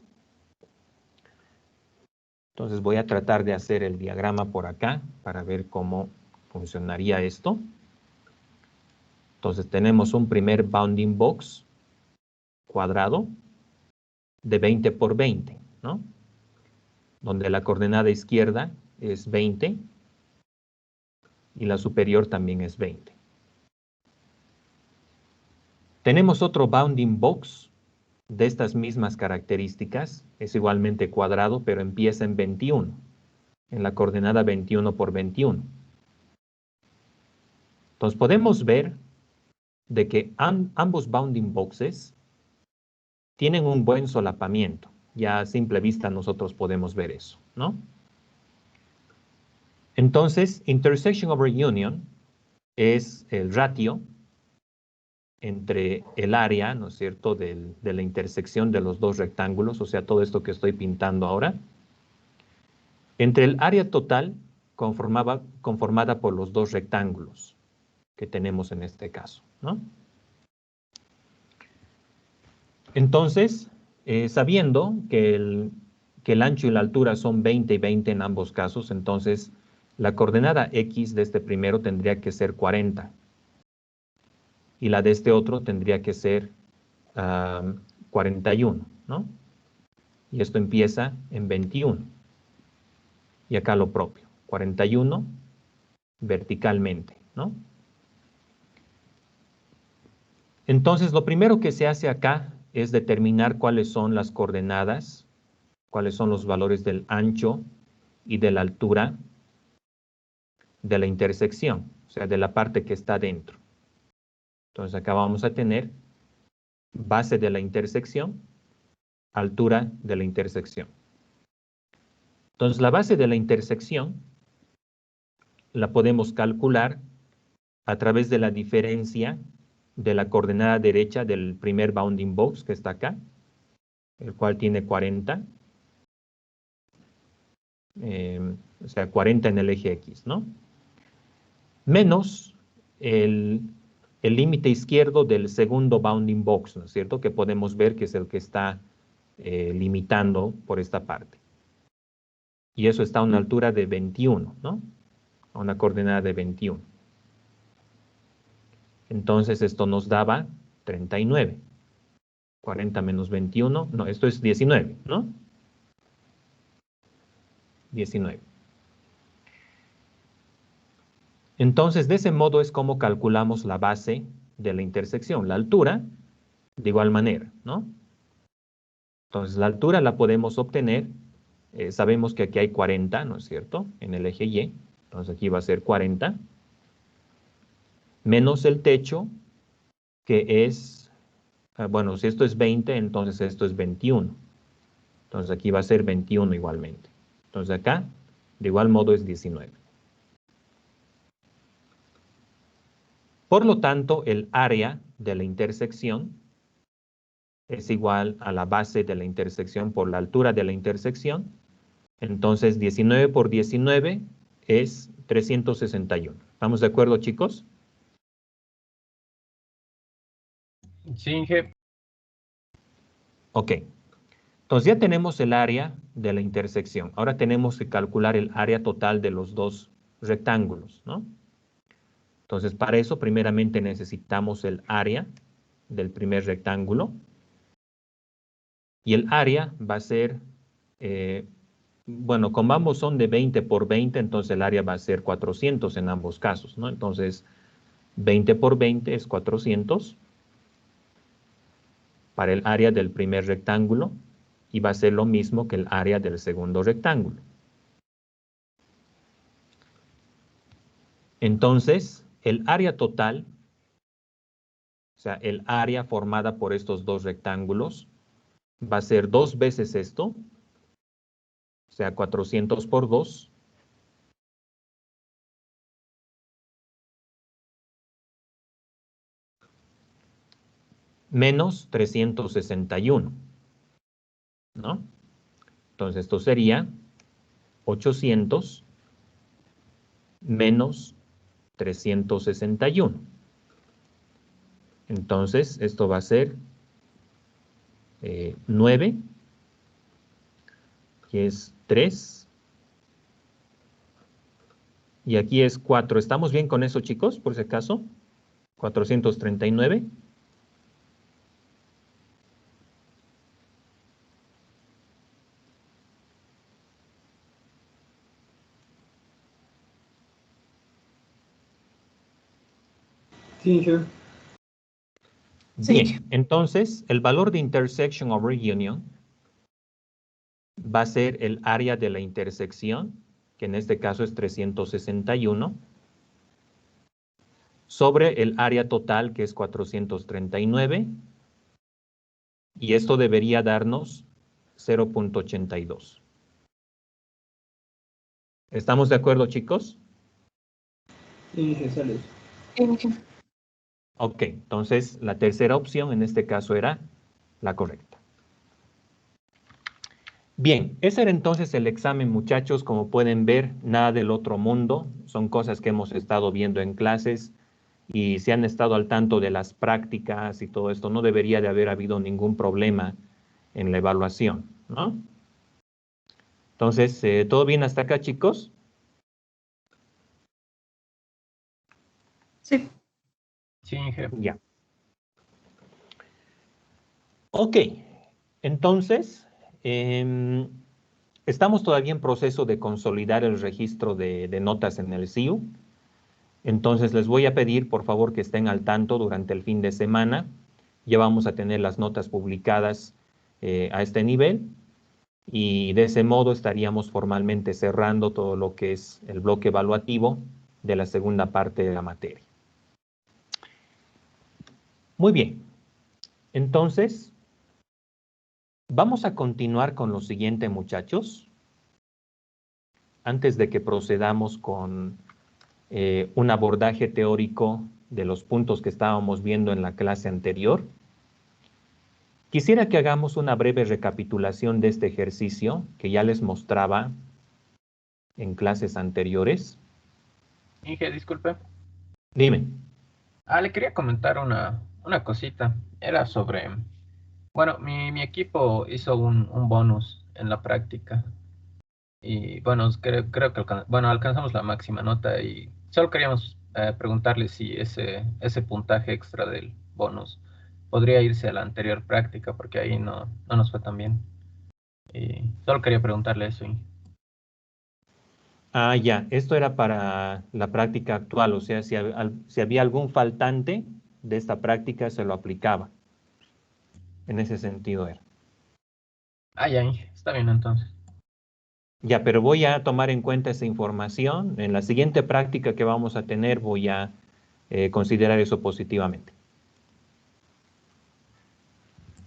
Entonces voy a tratar de hacer el diagrama por acá para ver cómo funcionaría esto. Entonces tenemos un primer bounding box cuadrado de 20 por 20, ¿no? Donde la coordenada izquierda es 20 y la superior también es 20. Tenemos otro bounding box de estas mismas características, es igualmente cuadrado, pero empieza en 21, en la coordenada 21 por 21. Entonces podemos ver de que ambos bounding boxes tienen un buen solapamiento. Ya a simple vista nosotros podemos ver eso, ¿no? Entonces, intersection over union es el ratio entre el área, ¿no es cierto?, de la intersección de los dos rectángulos, o sea, todo esto que estoy pintando ahora, entre el área total conformada por los dos rectángulos que tenemos en este caso, ¿no? Entonces, sabiendo que el ancho y la altura son 20 y 20 en ambos casos, entonces la coordenada X de este primero tendría que ser 40. Y la de este otro tendría que ser 41, ¿no? Y esto empieza en 21. Y acá lo propio, 41 verticalmente, ¿no? Entonces, lo primero que se hace acá es determinar cuáles son las coordenadas, cuáles son los valores del ancho y de la altura de la intersección, o sea, de la parte que está dentro. Entonces, acá vamos a tener base de la intersección, altura de la intersección. Entonces, la base de la intersección la podemos calcular a través de la diferencia de la coordenada derecha del primer bounding box que está acá, el cual tiene 40, o sea, 40 en el eje X, ¿no? Menos el límite izquierdo del segundo bounding box, ¿no es cierto? Que podemos ver que es el que está limitando por esta parte. Y eso está a una altura de 21, ¿no? A una coordenada de 21. Entonces esto nos daba 39. 40 menos 21, no, esto es 19, ¿no? 19. Entonces, de ese modo es como calculamos la base de la intersección. La altura, de igual manera, ¿no? Entonces, la altura la podemos obtener sabemos que aquí hay 40, ¿no es cierto? En el eje Y. Entonces aquí va a ser 40. Menos el techo, que es, bueno, si esto es 20, entonces esto es 21. Entonces aquí va a ser 21 igualmente. Entonces acá, de igual modo, es 19. Por lo tanto, el área de la intersección es igual a la base de la intersección por la altura de la intersección. Entonces, 19 por 19 es 361. ¿Estamos de acuerdo, chicos? Sí, Inge. Ok. Entonces ya tenemos el área de la intersección. Ahora tenemos que calcular el área total de los dos rectángulos, ¿no? Entonces, para eso, primeramente necesitamos el área del primer rectángulo. Y el área va a ser, bueno, como ambos son de 20 por 20, entonces el área va a ser 400 en ambos casos, ¿no? Entonces, 20 por 20 es 400 para el área del primer rectángulo y va a ser lo mismo que el área del segundo rectángulo. Entonces, el área total, o sea, el área formada por estos dos rectángulos, va a ser 2 veces esto, o sea, 400 por 2, menos 361, ¿no? Entonces, esto sería 800 menos 361. Entonces, esto va a ser 9, que es 3, y aquí es 4. ¿Estamos bien con eso, chicos? Por si acaso, 439. Sí, sure. Bien, Sí. entonces el valor de intersection over union va a ser el área de la intersección, que en este caso es 361, sobre el área total, que es 439, y esto debería darnos 0.82. ¿Estamos de acuerdo, chicos? Sí, Inge, sales. Inge. Ok, entonces la tercera opción en este caso era la correcta. Bien, ese era entonces el examen, muchachos. Como pueden ver, nada del otro mundo. Son cosas que hemos estado viendo en clases y si han estado al tanto de las prácticas y todo esto, no debería de haber habido ningún problema en la evaluación, ¿no? Entonces, ¿todo bien hasta acá, chicos? Sí. Sí, Inge. Ya. Ok, entonces, estamos todavía en proceso de consolidar el registro de notas en el CIU. Entonces, les voy a pedir, por favor, que estén al tanto durante el fin de semana. Ya vamos a tener las notas publicadas a este nivel y de ese modo estaríamos formalmente cerrando todo lo que es el bloque evaluativo de la segunda parte de la materia. Muy bien, entonces vamos a continuar con lo siguiente, muchachos. Antes de que procedamos con un abordaje teórico de los puntos que estábamos viendo en la clase anterior, quisiera que hagamos una breve recapitulación de este ejercicio que ya les mostraba en clases anteriores. Inge, disculpe. Dime. Le quería comentar una cosita. Era sobre, bueno, mi equipo hizo un bonus en la práctica. Y bueno, creo que bueno, alcanzamos la máxima nota y solo queríamos preguntarle si ese puntaje extra del bonus podría irse a la anterior práctica, porque ahí no nos fue tan bien. Y solo quería preguntarle eso. Ah, ya, esto era para la práctica actual, o sea, si había algún faltante de esta práctica, se lo aplicaba. En ese sentido era. Ya, Inge, está bien entonces. Ya, pero voy a tomar en cuenta esa información. En la siguiente práctica que vamos a tener voy a considerar eso positivamente.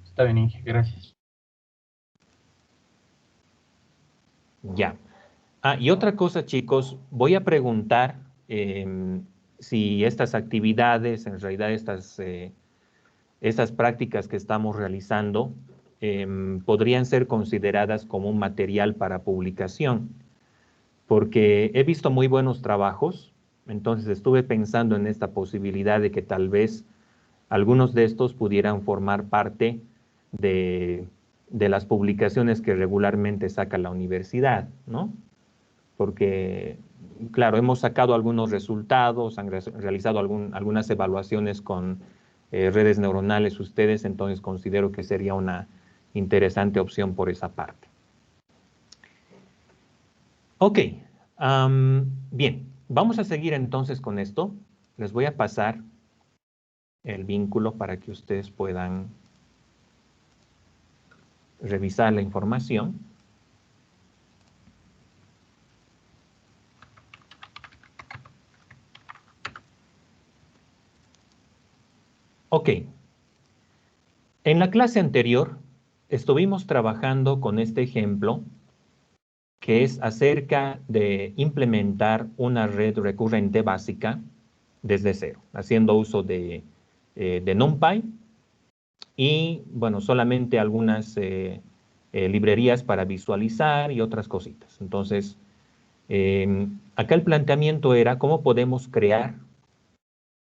Está bien, Inge, gracias. Ya. Ah, y otra cosa, chicos, voy a preguntar si estas actividades, en realidad estas prácticas que estamos realizando, podrían ser consideradas como un material para publicación, porque he visto muy buenos trabajos, entonces estuve pensando en esta posibilidad de que tal vez algunos de estos pudieran formar parte de, de las publicaciones que regularmente saca la universidad, ¿no? Porque, claro, hemos sacado algunos resultados, han realizado algunas evaluaciones con redes neuronales ustedes, entonces considero que sería una interesante opción por esa parte. Ok, bien, vamos a seguir entonces con esto. Les voy a pasar el vínculo para que ustedes puedan revisar la información. Ok, en la clase anterior estuvimos trabajando con este ejemplo que es acerca de implementar una red recurrente básica desde cero, haciendo uso de NumPy y, bueno, solamente algunas librerías para visualizar y otras cositas. Entonces, acá el planteamiento era cómo podemos crear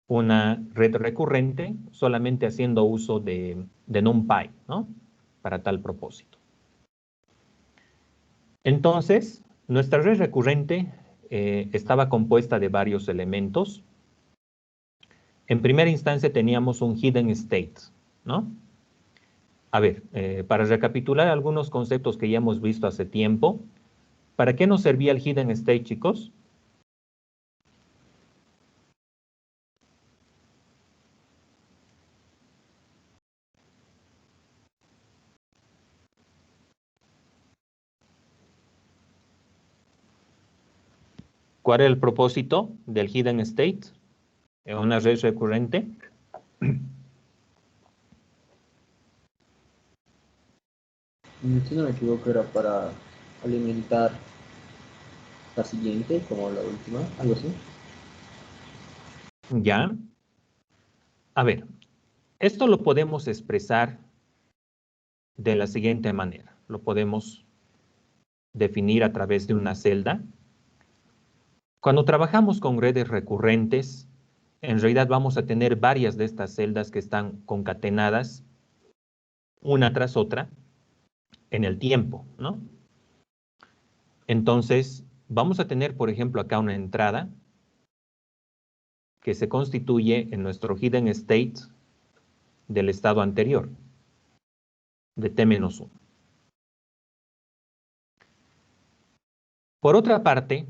una red recurrente solamente haciendo uso de NumPy, ¿no? Para tal propósito. Entonces, nuestra red recurrente estaba compuesta de varios elementos. En primera instancia teníamos un hidden state, ¿no? A ver, para recapitular algunos conceptos que ya hemos visto hace tiempo, ¿para qué nos servía el hidden state, chicos? ¿Cuál era el propósito del hidden state en una red recurrente? Si no me equivoco, era para alimentar la siguiente, como la última, algo así. Ya. A ver, esto lo podemos expresar de la siguiente manera. Lo podemos definir a través de una celda. Cuando trabajamos con redes recurrentes, en realidad vamos a tener varias de estas celdas que están concatenadas una tras otra en el tiempo, ¿no? Entonces, vamos a tener, por ejemplo, acá una entrada que se constituye en nuestro hidden state del estado anterior, de t-1. Por otra parte,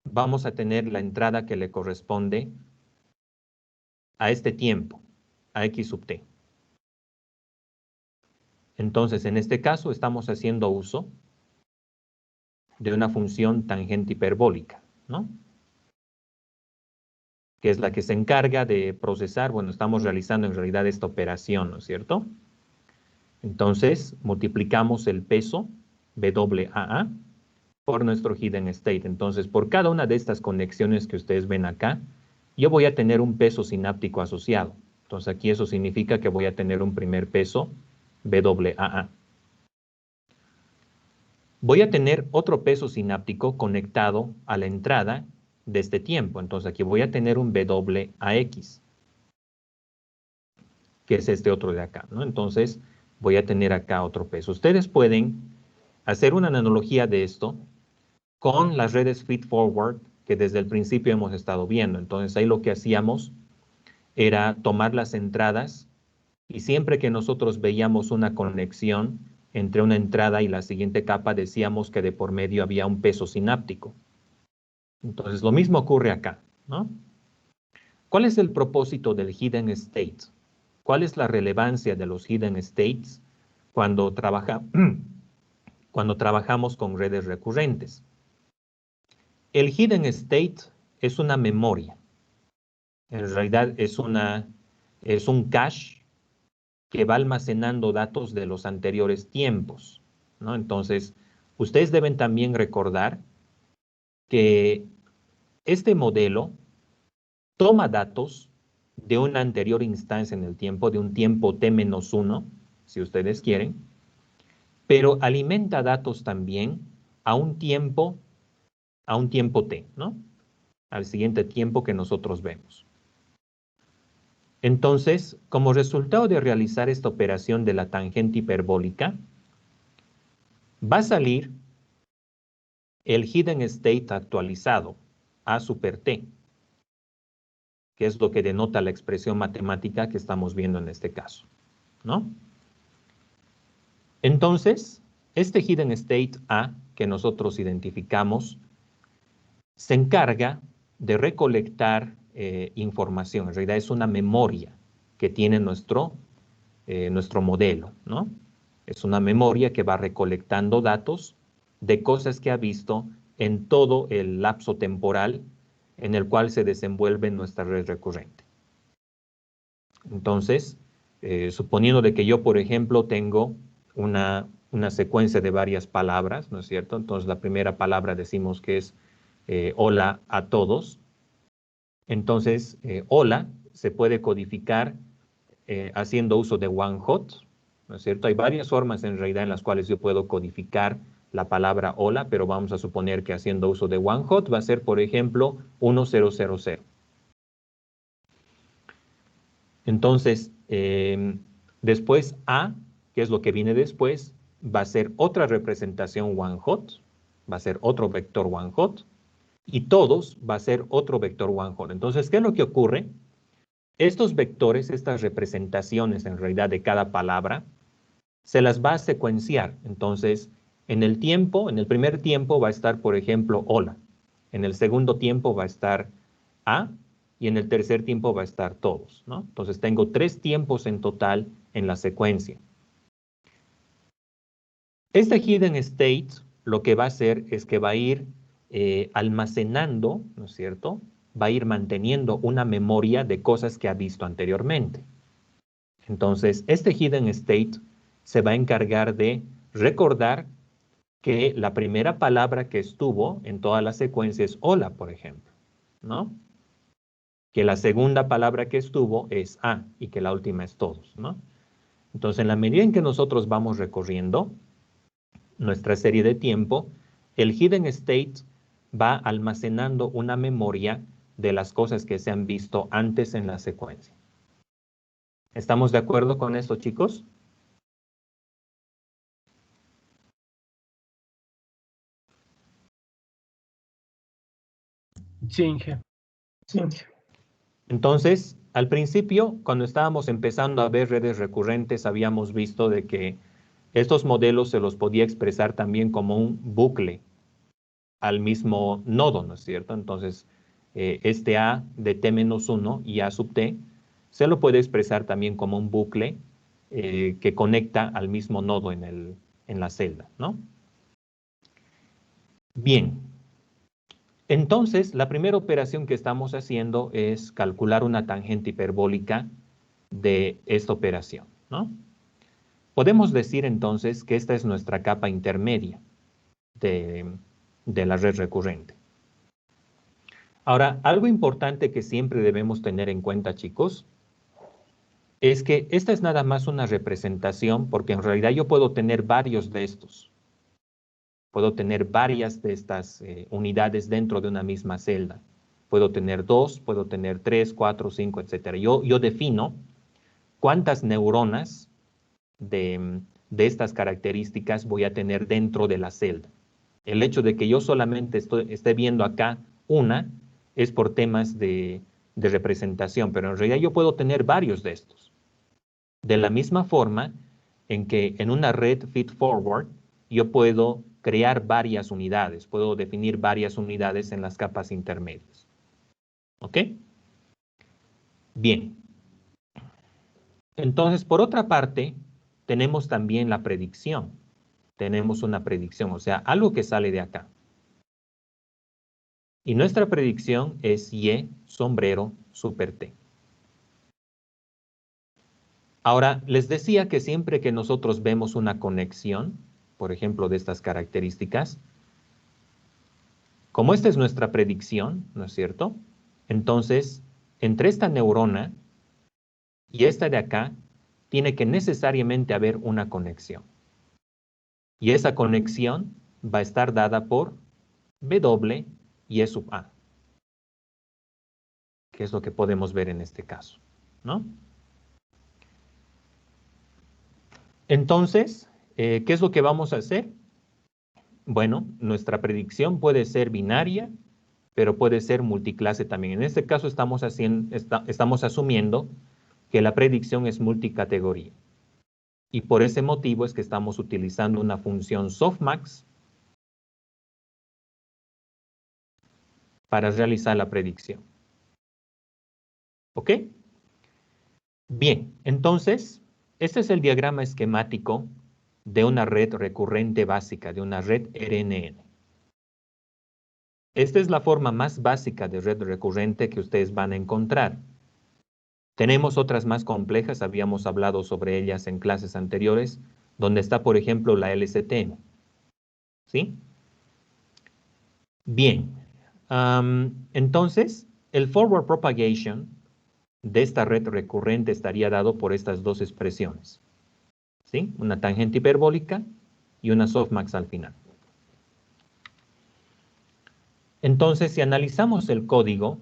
vamos a tener la entrada que le corresponde a este tiempo, a x sub t. Entonces, en este caso, estamos haciendo uso de una función tangente hiperbólica, ¿no? Que es la que se encarga de procesar, bueno, estamos realizando en realidad esta operación, ¿no es cierto? Entonces, multiplicamos el peso WAA por nuestro hidden state. Entonces, por cada una de estas conexiones que ustedes ven acá, yo voy a tener un peso sináptico asociado. Entonces, aquí eso significa que voy a tener un primer peso WAA. Voy a tener otro peso sináptico conectado a la entrada de este tiempo. Entonces, aquí voy a tener un WAX, que es este otro de acá, ¿no? Entonces, voy a tener acá otro peso. Ustedes pueden hacer una analogía de esto con las redes feed-forward que desde el principio hemos estado viendo. Entonces, ahí lo que hacíamos era tomar las entradas y siempre que nosotros veíamos una conexión entre una entrada y la siguiente capa, decíamos que de por medio había un peso sináptico. Entonces, lo mismo ocurre acá, ¿no? ¿Cuál es el propósito del hidden state? ¿Cuál es la relevancia de los hidden states cuando cuando trabajamos con redes recurrentes. El hidden state es una memoria. En realidad es un cache que va almacenando datos de los anteriores tiempos, ¿no? Entonces, ustedes deben también recordar que este modelo toma datos de una anterior instancia en el tiempo, de un tiempo t-1, si ustedes quieren, pero alimenta datos también a un tiempo t, ¿no? Al siguiente tiempo que nosotros vemos. Entonces, como resultado de realizar esta operación de la tangente hiperbólica, va a salir el hidden state actualizado, A super t, que es lo que denota la expresión matemática que estamos viendo en este caso, ¿no? Entonces, este hidden state A que nosotros identificamos se encarga de recolectar información. En realidad es una memoria que tiene nuestro modelo, ¿no? Es una memoria que va recolectando datos de cosas que ha visto en todo el lapso temporal en el cual se desenvuelve nuestra red recurrente. Entonces, suponiendo de que yo, por ejemplo, tengo una secuencia de varias palabras, ¿no es cierto? Entonces, la primera palabra decimos que es hola a todos. Entonces, hola se puede codificar haciendo uso de one hot, ¿no es cierto? Hay varias formas en realidad en las cuales yo puedo codificar la palabra hola, pero vamos a suponer que haciendo uso de one hot va a ser, por ejemplo, 1000. Entonces, después A, que es lo que viene después, va a ser otra representación one hot, va a ser otro vector one hot, y todos va a ser otro vector one hot. Entonces, ¿qué es lo que ocurre? Estos vectores, estas representaciones en realidad de cada palabra, se las va a secuenciar. Entonces, en el primer tiempo va a estar, por ejemplo, hola. En el segundo tiempo va a estar A y en el tercer tiempo va a estar todos, ¿no? Entonces, tengo 3 tiempos en total en la secuencia. Este hidden state lo que va a hacer es que va a ir almacenando, ¿no es cierto? Va a ir manteniendo una memoria de cosas que ha visto anteriormente. Entonces, este hidden state se va a encargar de recordar que la primera palabra que estuvo en toda la secuencia es hola, por ejemplo, ¿no? Que la segunda palabra que estuvo es a y que la última es todos, ¿no? Entonces, en la medida en que nosotros vamos recorriendo nuestra serie de tiempo, el hidden state va almacenando una memoria de las cosas que se han visto antes en la secuencia. ¿Estamos de acuerdo con esto, chicos? Sí, Inge. Sí. Entonces, al principio, cuando estábamos empezando a ver redes recurrentes, habíamos visto de que estos modelos se los podía expresar también como un bucle al mismo nodo, ¿no es cierto? Entonces, este A de t-1 y A sub t se lo puede expresar también como un bucle que conecta al mismo nodo en la celda, ¿no? Bien. Entonces, la primera operación que estamos haciendo es calcular una tangente hiperbólica de esta operación, ¿no? Podemos decir entonces que esta es nuestra capa intermedia de la red recurrente. Ahora, algo importante que siempre debemos tener en cuenta, chicos, es que esta es nada más una representación, porque en realidad yo puedo tener varios de estos. Puedo tener varias de estas unidades dentro de una misma celda. Puedo tener 2, puedo tener 3, 4, 5, etc. Yo defino cuántas neuronas de estas características voy a tener dentro de la celda. El hecho de que yo solamente esté viendo acá una es por temas de representación, pero en realidad yo puedo tener varios de estos. De la misma forma en que en una red feed-forward yo puedo crear varias unidades, puedo definir varias unidades en las capas intermedias. ¿Ok? Bien. Entonces, por otra parte, tenemos también la predicción. tenemos una predicción, o sea, algo que sale de acá. Y nuestra predicción es Y sombrero super T. Ahora, les decía que siempre que nosotros vemos una conexión, por ejemplo, de estas características, como esta es nuestra predicción, ¿no es cierto? Entonces, entre esta neurona y esta de acá, tiene que necesariamente haber una conexión. Y esa conexión va a estar dada por W y E sub A, que es lo que podemos ver en este caso, ¿no? Entonces, ¿qué es lo que vamos a hacer? Bueno, nuestra predicción puede ser binaria, pero puede ser multiclase también. En este caso estamos asumiendo que la predicción es multicategoría. Y por ese motivo es que estamos utilizando una función softmax para realizar la predicción. ¿Ok? Bien, entonces, este es el diagrama esquemático de una red recurrente básica, de una red RNN. Esta es la forma más básica de red recurrente que ustedes van a encontrar. Tenemos otras más complejas, habíamos hablado sobre ellas en clases anteriores, donde está, por ejemplo, la LSTM. ¿Sí? Bien, entonces, el forward propagation de esta red recurrente estaría dado por estas dos expresiones. ¿Sí? Una tangente hiperbólica y una softmax al final. Entonces, si analizamos el código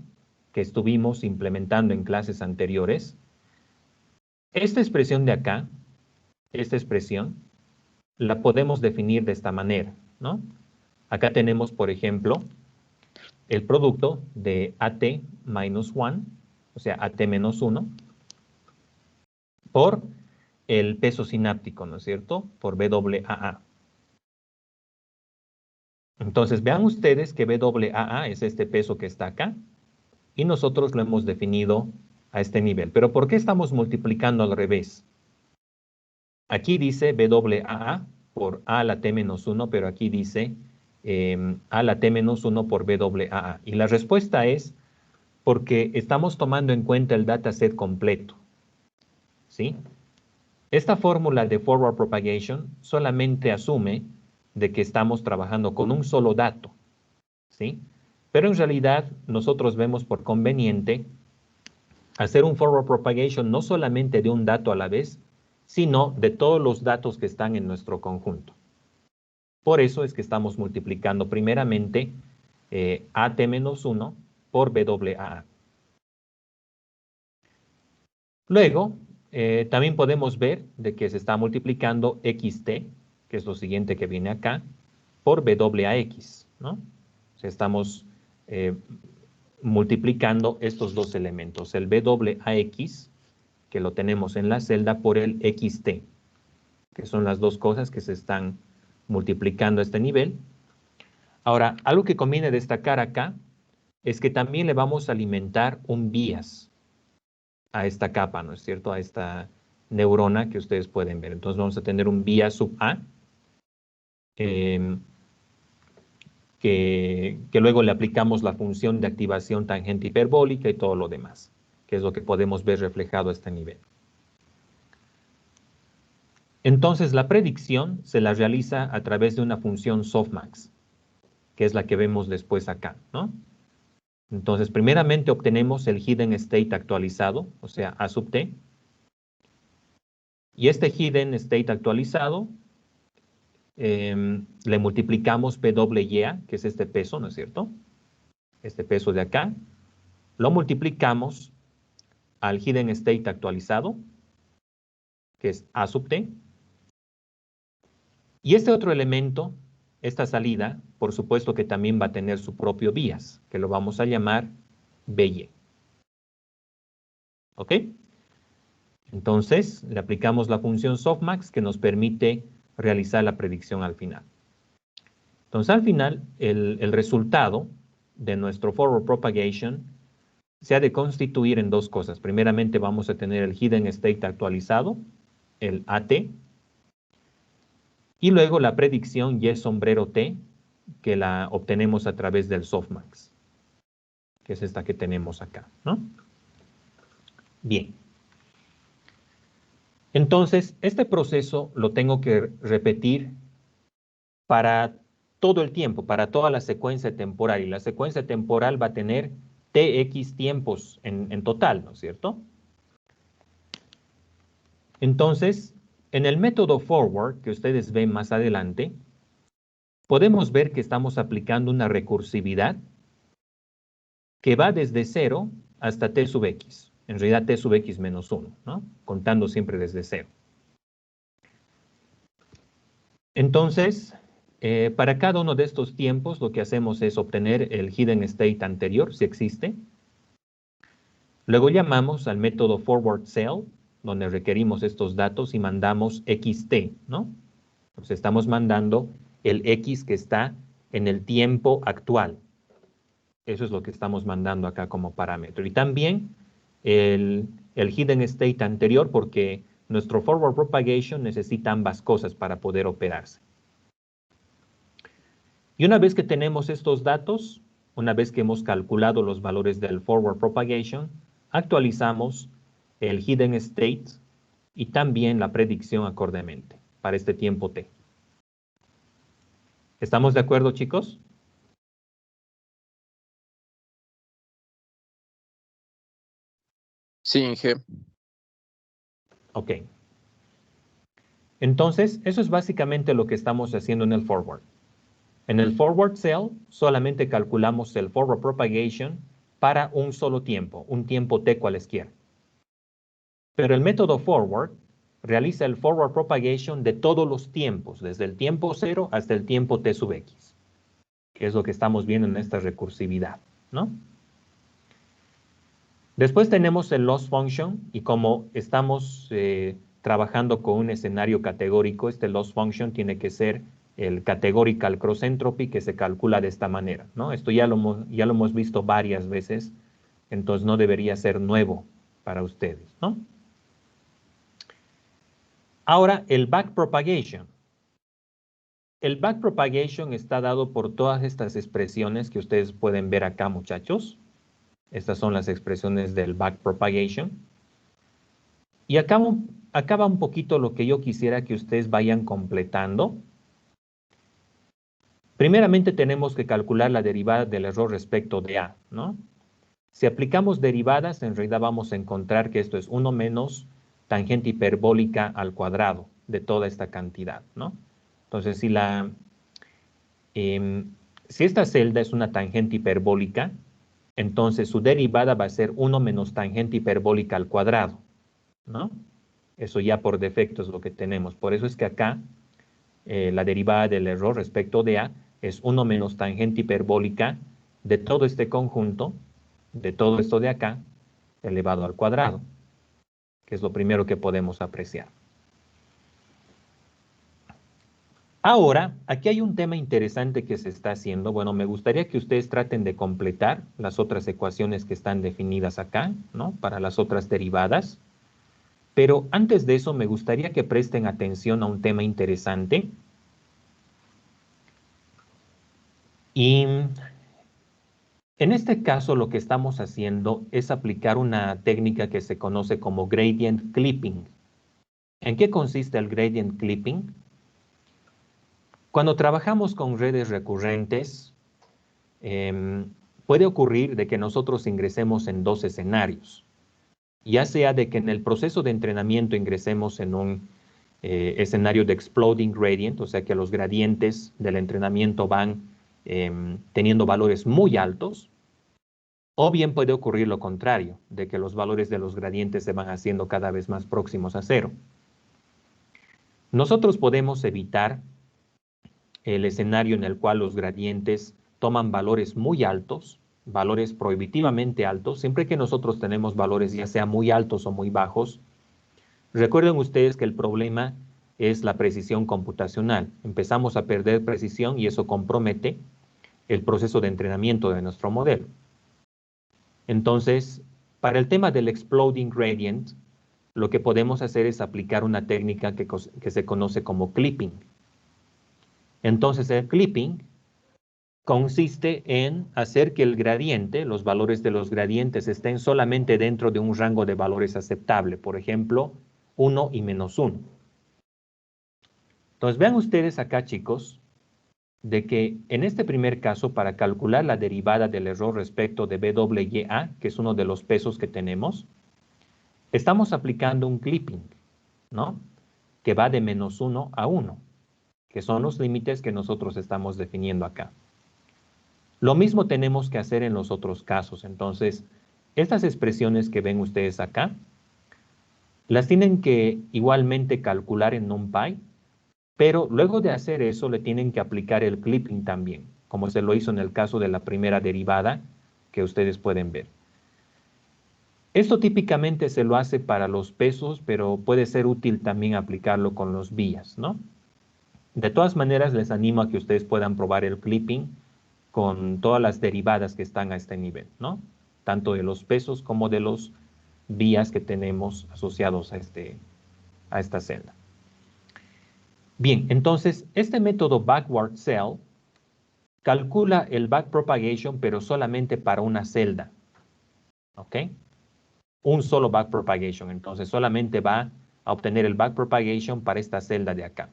que estuvimos implementando en clases anteriores, esta expresión de acá, esta expresión, la podemos definir de esta manera, ¿no? Acá tenemos, por ejemplo, el producto de AT minus 1, o sea, AT menos 1, por el peso sináptico, ¿no es cierto? Por BAA. Entonces, vean ustedes que BAA es este peso que está acá, y nosotros lo hemos definido a este nivel. Pero ¿por qué estamos multiplicando al revés? Aquí dice BAA por A a la T menos 1, pero aquí dice A a la T menos 1 por BAA. Y la respuesta es porque estamos tomando en cuenta el dataset completo. ¿Sí? Esta fórmula de forward propagation solamente asume de que estamos trabajando con un solo dato. ¿Sí? Pero en realidad nosotros vemos por conveniente hacer un forward propagation no solamente de un dato a la vez, sino de todos los datos que están en nuestro conjunto. Por eso es que estamos multiplicando primeramente AT-1 por BAA. Luego, también podemos ver de que se está multiplicando XT, que es lo siguiente que viene acá, por BAX, ¿no? O sea, estamos multiplicando estos dos elementos, el BAX, que lo tenemos en la celda, por el XT, que son las dos cosas que se están multiplicando a este nivel. Ahora, algo que conviene destacar acá es que también le vamos a alimentar un bias a esta capa, ¿no es cierto? A esta neurona que ustedes pueden ver. Entonces vamos a tener un bias sub A, que luego le aplicamos la función de activación tangente hiperbólica y todo lo demás, que es lo que podemos ver reflejado a este nivel. Entonces la predicción se la realiza a través de una función softmax, que es la que vemos después acá, ¿no? Entonces, primeramente obtenemos el hidden state actualizado, o sea, A sub T. Y este hidden state actualizado le multiplicamos PWA, que es este peso, ¿no es cierto? Este peso de acá. Lo multiplicamos al hidden state actualizado, que es A sub T. Y este otro elemento, esta salida, por supuesto que también va a tener su propio bias, que lo vamos a llamar BY. ¿Ok? Entonces, le aplicamos la función softmax que nos permite realizar la predicción al final. Entonces, al final, el resultado de nuestro forward propagation se ha de constituir en dos cosas. Primeramente, vamos a tener el hidden state actualizado, el AT, Y luego la predicción Y sombrero T, que la obtenemos a través del softmax, que es esta que tenemos acá, ¿no? Bien. Entonces, este proceso lo tengo que repetir para todo el tiempo, para toda la secuencia temporal. Y la secuencia temporal va a tener tx tiempos en total, ¿no es cierto? Entonces, en el método forward, que ustedes ven más adelante, podemos ver que estamos aplicando una recursividad que va desde 0 hasta t sub x. En realidad t sub x menos 1, ¿no? Contando siempre desde 0. Entonces, para cada uno de estos tiempos, lo que hacemos es obtener el hidden state anterior, si existe. Luego llamamos al método forward cell, donde requerimos estos datos y mandamos xt, ¿no? Entonces estamos mandando el x que está en el tiempo actual. Eso es lo que estamos mandando acá como parámetro. Y también el hidden state anterior, porque nuestro forward propagation necesita ambas cosas para poder operarse. Y una vez que tenemos estos datos, una vez que hemos calculado los valores del forward propagation, actualizamos el hidden state y también la predicción acordemente para este tiempo t. ¿Estamos de acuerdo, chicos? Sí, Inge. Ok. Entonces, eso es básicamente lo que estamos haciendo en el forward. En el forward cell solamente calculamos el forward propagation para un solo tiempo, un tiempo t cualesquiera. Pero el método forward realiza el forward propagation de todos los tiempos, desde el tiempo 0 hasta el tiempo t sub x, que es lo que estamos viendo en esta recursividad, ¿no? Después tenemos el loss function, y como estamos trabajando con un escenario categórico, este loss function tiene que ser el categorical cross entropy, que se calcula de esta manera, ¿no? Esto ya lo hemos visto varias veces, entonces no debería ser nuevo para ustedes, ¿no? Ahora, el backpropagation. El backpropagation está dado por todas estas expresiones que ustedes pueden ver acá, muchachos. Estas son las expresiones del backpropagation. Y acá va un poquito lo que yo quisiera que ustedes vayan completando. Primeramente tenemos que calcular la derivada del error respecto de A, ¿no? Si aplicamos derivadas, en realidad vamos a encontrar que esto es 1 menos tangente hiperbólica al cuadrado de toda esta cantidad, ¿no? Entonces, si esta celda es una tangente hiperbólica, entonces su derivada va a ser 1 menos tangente hiperbólica al cuadrado, ¿no? Eso ya por defecto es lo que tenemos. Por eso es que acá la derivada del error respecto de A es 1 menos tangente hiperbólica de todo este conjunto, de todo esto de acá, elevado al cuadrado, que es lo primero que podemos apreciar. Ahora, aquí hay un tema interesante que se está haciendo. Bueno, me gustaría que ustedes traten de completar las otras ecuaciones que están definidas acá, ¿no? Para las otras derivadas. Pero antes de eso, me gustaría que presten atención a un tema interesante. Y en este caso, lo que estamos haciendo es aplicar una técnica que se conoce como gradient clipping. ¿En qué consiste el gradient clipping? Cuando trabajamos con redes recurrentes, puede ocurrir de que nosotros ingresemos en dos escenarios. Ya sea de que en el proceso de entrenamiento ingresemos en un escenario de exploding gradient, o sea que los gradientes del entrenamiento van teniendo valores muy altos, o bien puede ocurrir lo contrario, de que los valores de los gradientes se van haciendo cada vez más próximos a cero. Nosotros podemos evitar el escenario en el cual los gradientes toman valores muy altos, valores prohibitivamente altos, siempre que nosotros tenemos valores ya sea muy altos o muy bajos. Recuerden ustedes que el problema es la precisión computacional. Empezamos a perder precisión y eso compromete el proceso de entrenamiento de nuestro modelo. Entonces, para el tema del exploding gradient, lo que podemos hacer es aplicar una técnica que se conoce como clipping. Entonces el clipping consiste en hacer que el gradiente, los valores de los gradientes estén solamente dentro de un rango de valores aceptable, por ejemplo, 1 y -1. Entonces vean ustedes acá, chicos, de que en este primer caso, para calcular la derivada del error respecto de BWA, que es uno de los pesos que tenemos, estamos aplicando un clipping, ¿no? Que va de -1 a 1, que son los límites que nosotros estamos definiendo acá. Lo mismo tenemos que hacer en los otros casos. Entonces, estas expresiones que ven ustedes acá, las tienen que igualmente calcular en NumPy, pero luego de hacer eso le tienen que aplicar el clipping también, como se lo hizo en el caso de la primera derivada que ustedes pueden ver. Esto típicamente se lo hace para los pesos, pero puede ser útil también aplicarlo con los vías, ¿no? De todas maneras, les animo a que ustedes puedan probar el clipping con todas las derivadas que están a este nivel, ¿no? Tanto de los pesos como de los vías que tenemos asociados a esta celda. Bien, entonces, este método backward cell calcula el backpropagation, pero solamente para una celda, ¿ok? Un solo backpropagation, entonces solamente va a obtener el backpropagation para esta celda de acá.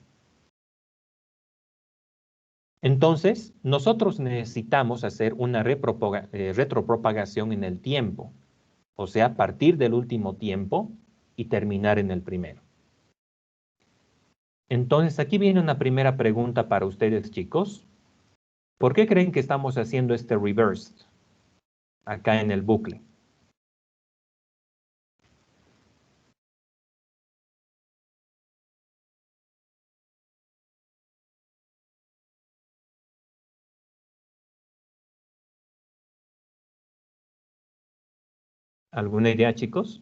Entonces, nosotros necesitamos hacer una retropropagación en el tiempo, o sea, partir del último tiempo y terminar en el primero. Entonces, aquí viene una primera pregunta para ustedes, chicos. ¿Por qué creen que estamos haciendo este reversed acá en el bucle? ¿Alguna idea, chicos?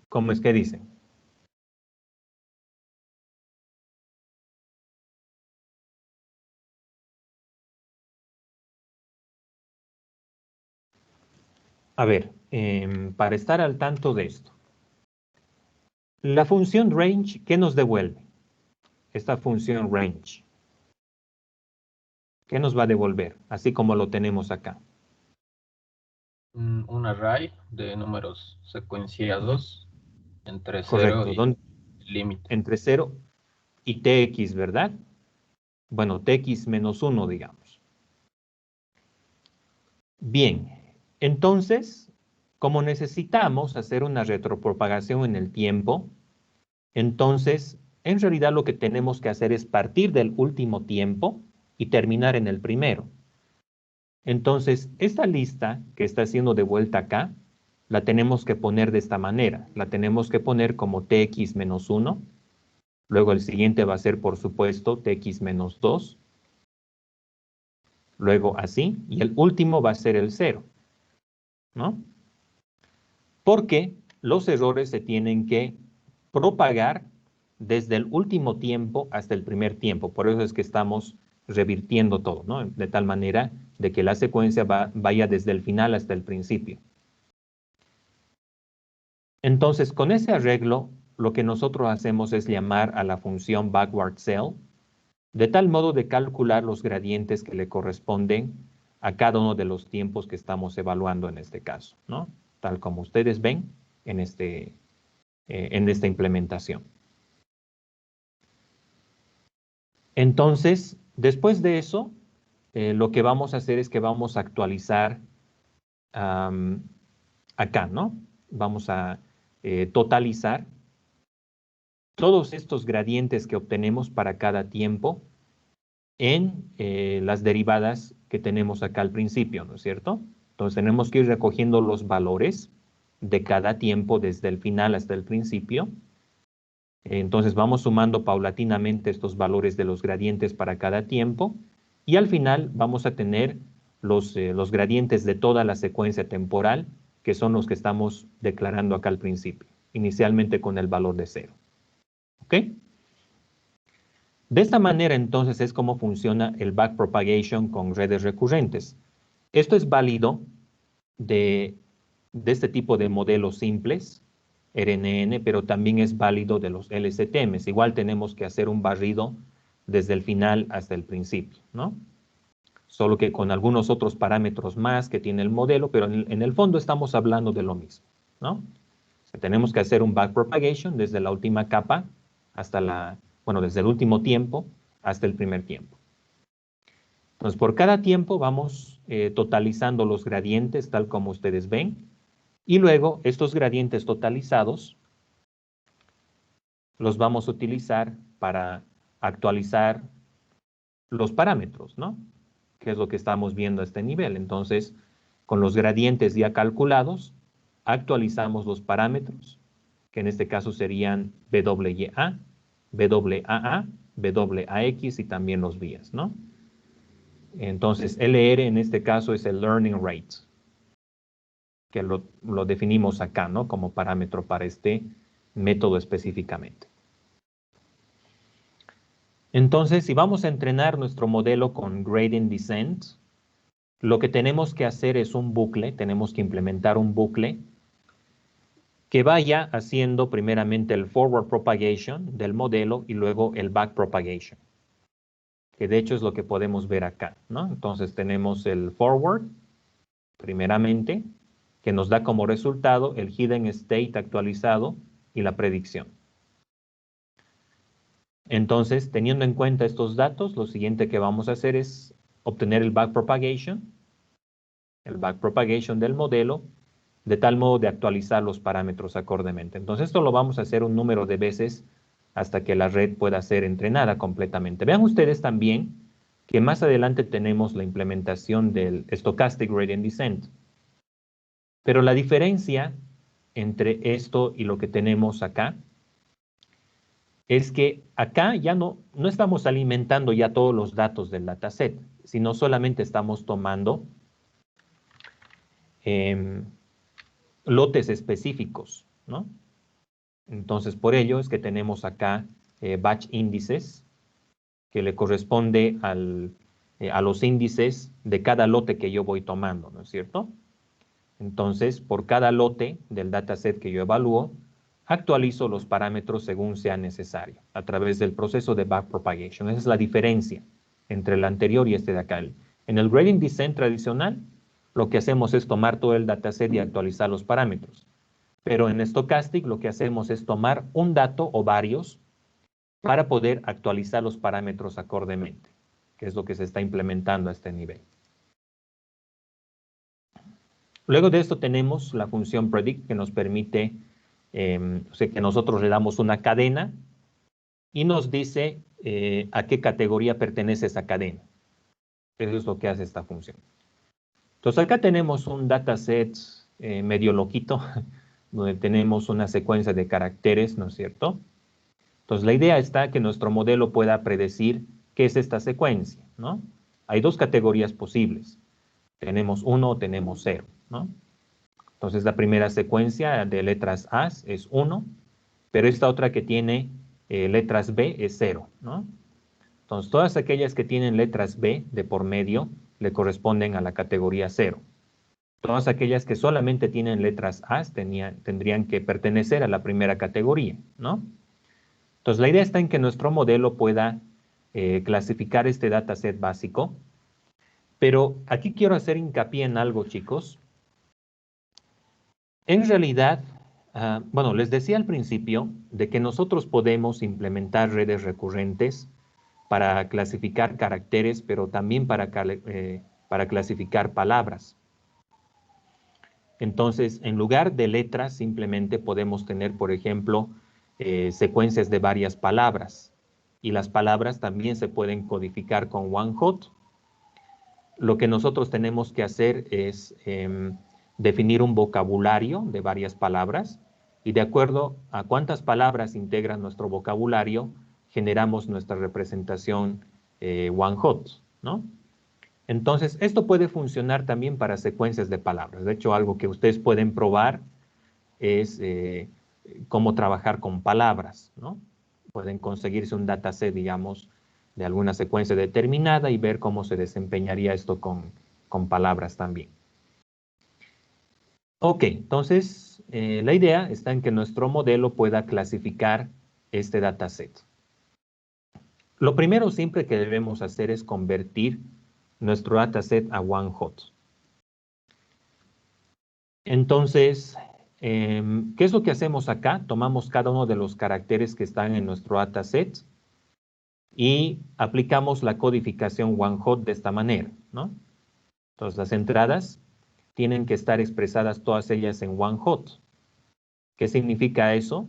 ¿Cómo es que dicen? A ver, para estar al tanto de esto. La función range, ¿qué nos devuelve? Esta función range. ¿Qué nos va a devolver? Así como lo tenemos acá. Un array de números secuenciados entre 0 Correcto. y límite. Entre 0 y tx, ¿verdad? Bueno, tx menos 1, digamos. Bien, entonces, como necesitamos hacer una retropropagación en el tiempo, entonces, en realidad lo que tenemos que hacer es partir del último tiempo y terminar en el primero. Entonces, esta lista que está siendo devuelta acá, la tenemos que poner de esta manera. La tenemos que poner como tx menos 1. Luego el siguiente va a ser, por supuesto, tx menos 2. Luego así. Y el último va a ser el 0. ¿No? Porque los errores se tienen que propagar desde el último tiempo hasta el primer tiempo. Por eso es que estamos revirtiendo todo, ¿no? De tal manera de que la secuencia vaya desde el final hasta el principio. Entonces, con ese arreglo, lo que nosotros hacemos es llamar a la función backward cell, de tal modo de calcular los gradientes que le corresponden a cada uno de los tiempos que estamos evaluando en este caso, ¿no? Tal como ustedes ven en esta implementación. Entonces, después de eso, lo que vamos a hacer es que vamos a actualizar acá, ¿no? Vamos a totalizar todos estos gradientes que obtenemos para cada tiempo en las derivadas que tenemos acá al principio, ¿no es cierto? Entonces tenemos que ir recogiendo los valores de cada tiempo desde el final hasta el principio. Entonces vamos sumando paulatinamente estos valores de los gradientes para cada tiempo y al final vamos a tener los gradientes de toda la secuencia temporal, que son los que estamos declarando acá al principio, inicialmente con el valor de 0. ¿Ok? De esta manera, entonces, es como funciona el backpropagation con redes recurrentes. Esto es válido de de este tipo de modelos simples, RNN, pero también es válido de los LSTMs. Igual tenemos que hacer un barrido desde el final hasta el principio, ¿no? Solo que con algunos otros parámetros más que tiene el modelo, pero en el fondo estamos hablando de lo mismo, ¿no? O sea, tenemos que hacer un backpropagation desde la última capa hasta desde el último tiempo hasta el primer tiempo. Entonces, por cada tiempo vamos totalizando los gradientes tal como ustedes ven, y luego estos gradientes totalizados los vamos a utilizar para actualizar los parámetros, ¿no? Que es lo que estamos viendo a este nivel. Entonces, con los gradientes ya calculados, actualizamos los parámetros, que en este caso serían WYA, WAA, WAX y también los vías, ¿no? Entonces, LR en este caso es el learning rate, que lo definimos acá, ¿no? Como parámetro para este método específicamente. Entonces, si vamos a entrenar nuestro modelo con gradient descent, lo que tenemos que hacer es un bucle, tenemos que implementar un bucle que vaya haciendo primeramente el forward propagation del modelo y luego el back propagation, que de hecho es lo que podemos ver acá, ¿no? Entonces tenemos el forward, primeramente, que nos da como resultado el hidden state actualizado y la predicción. Entonces, teniendo en cuenta estos datos, lo siguiente que vamos a hacer es obtener el backpropagation del modelo, de tal modo de actualizar los parámetros acordemente. Entonces, esto lo vamos a hacer un número de veces hasta que la red pueda ser entrenada completamente. Vean ustedes también que más adelante tenemos la implementación del Stochastic Gradient Descent. Pero la diferencia entre esto y lo que tenemos acá es que acá ya no estamos alimentando ya todos los datos del dataset, sino solamente estamos tomando lotes específicos, ¿no? Entonces, por ello es que tenemos acá batch índices, que le corresponde a los índices de cada lote que yo voy tomando, ¿no es cierto? Entonces, por cada lote del dataset que yo evalúo, actualizo los parámetros según sea necesario, a través del proceso de backpropagation. Esa es la diferencia entre el anterior y este de acá. En el gradient descent tradicional, lo que hacemos es tomar todo el dataset y actualizar los parámetros. Pero en Stochastic lo que hacemos es tomar un dato o varios para poder actualizar los parámetros acordemente, que es lo que se está implementando a este nivel. Luego de esto tenemos la función predict, que nos permite, que nosotros le damos una cadena y nos dice a qué categoría pertenece esa cadena. Eso es lo que hace esta función. Entonces acá tenemos un dataset medio loquito, donde tenemos una secuencia de caracteres, ¿no es cierto? Entonces la idea está que nuestro modelo pueda predecir qué es esta secuencia, ¿no? Hay dos categorías posibles. Tenemos 1 o tenemos 0, ¿no? Entonces la primera secuencia de letras A es 1, pero esta otra que tiene letras B es 0, ¿no? Entonces todas aquellas que tienen letras B de por medio le corresponden a la categoría 0. Todas aquellas que solamente tienen letras A tendrían que pertenecer a la primera categoría, ¿no? Entonces la idea está en que nuestro modelo pueda clasificar este dataset básico, pero aquí quiero hacer hincapié en algo, chicos. En realidad, les decía al principio de que nosotros podemos implementar redes recurrentes para clasificar caracteres, pero también para clasificar palabras. Entonces, en lugar de letras, simplemente podemos tener, por ejemplo, secuencias de varias palabras. Y las palabras también se pueden codificar con one hot. Lo que nosotros tenemos que hacer es definir un vocabulario de varias palabras y de acuerdo a cuántas palabras integran nuestro vocabulario, generamos nuestra representación one hot, ¿no? Entonces, esto puede funcionar también para secuencias de palabras. De hecho, algo que ustedes pueden probar es cómo trabajar con palabras, ¿no? Pueden conseguirse un dataset, digamos, de alguna secuencia determinada y ver cómo se desempeñaría esto con palabras también. Ok, entonces la idea está en que nuestro modelo pueda clasificar este dataset. Lo primero siempre que debemos hacer es convertir nuestro dataset a one hot. Entonces, ¿qué es lo que hacemos acá? Tomamos cada uno de los caracteres que están en nuestro dataset y aplicamos la codificación one hot de esta manera, ¿no? Entonces, las entradas tienen que estar expresadas todas ellas en one hot. ¿Qué significa eso?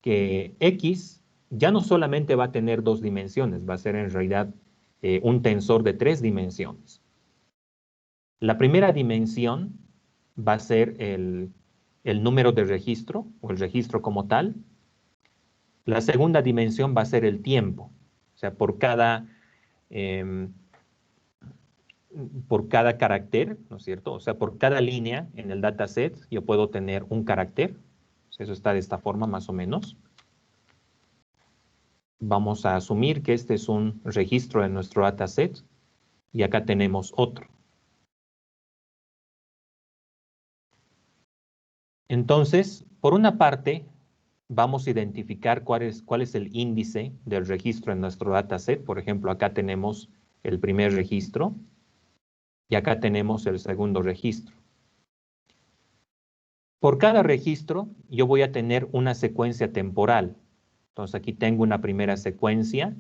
Que X ya no solamente va a tener 2 dimensiones, va a ser en realidad un tensor de 3 dimensiones. La primera dimensión va a ser el número de registro o el registro como tal. La segunda dimensión va a ser el tiempo, o sea, em, por cada carácter, ¿no es cierto? O sea, por cada línea en el dataset yo puedo tener un carácter. Eso está de esta forma más o menos. Vamos a asumir que este es un registro de nuestro dataset y acá tenemos otro. Entonces, por una parte, vamos a identificar cuál es el índice del registro en nuestro dataset. Por ejemplo, acá tenemos el primer registro y acá tenemos el segundo registro. Por cada registro, yo voy a tener una secuencia temporal. Entonces, aquí tengo una primera secuencia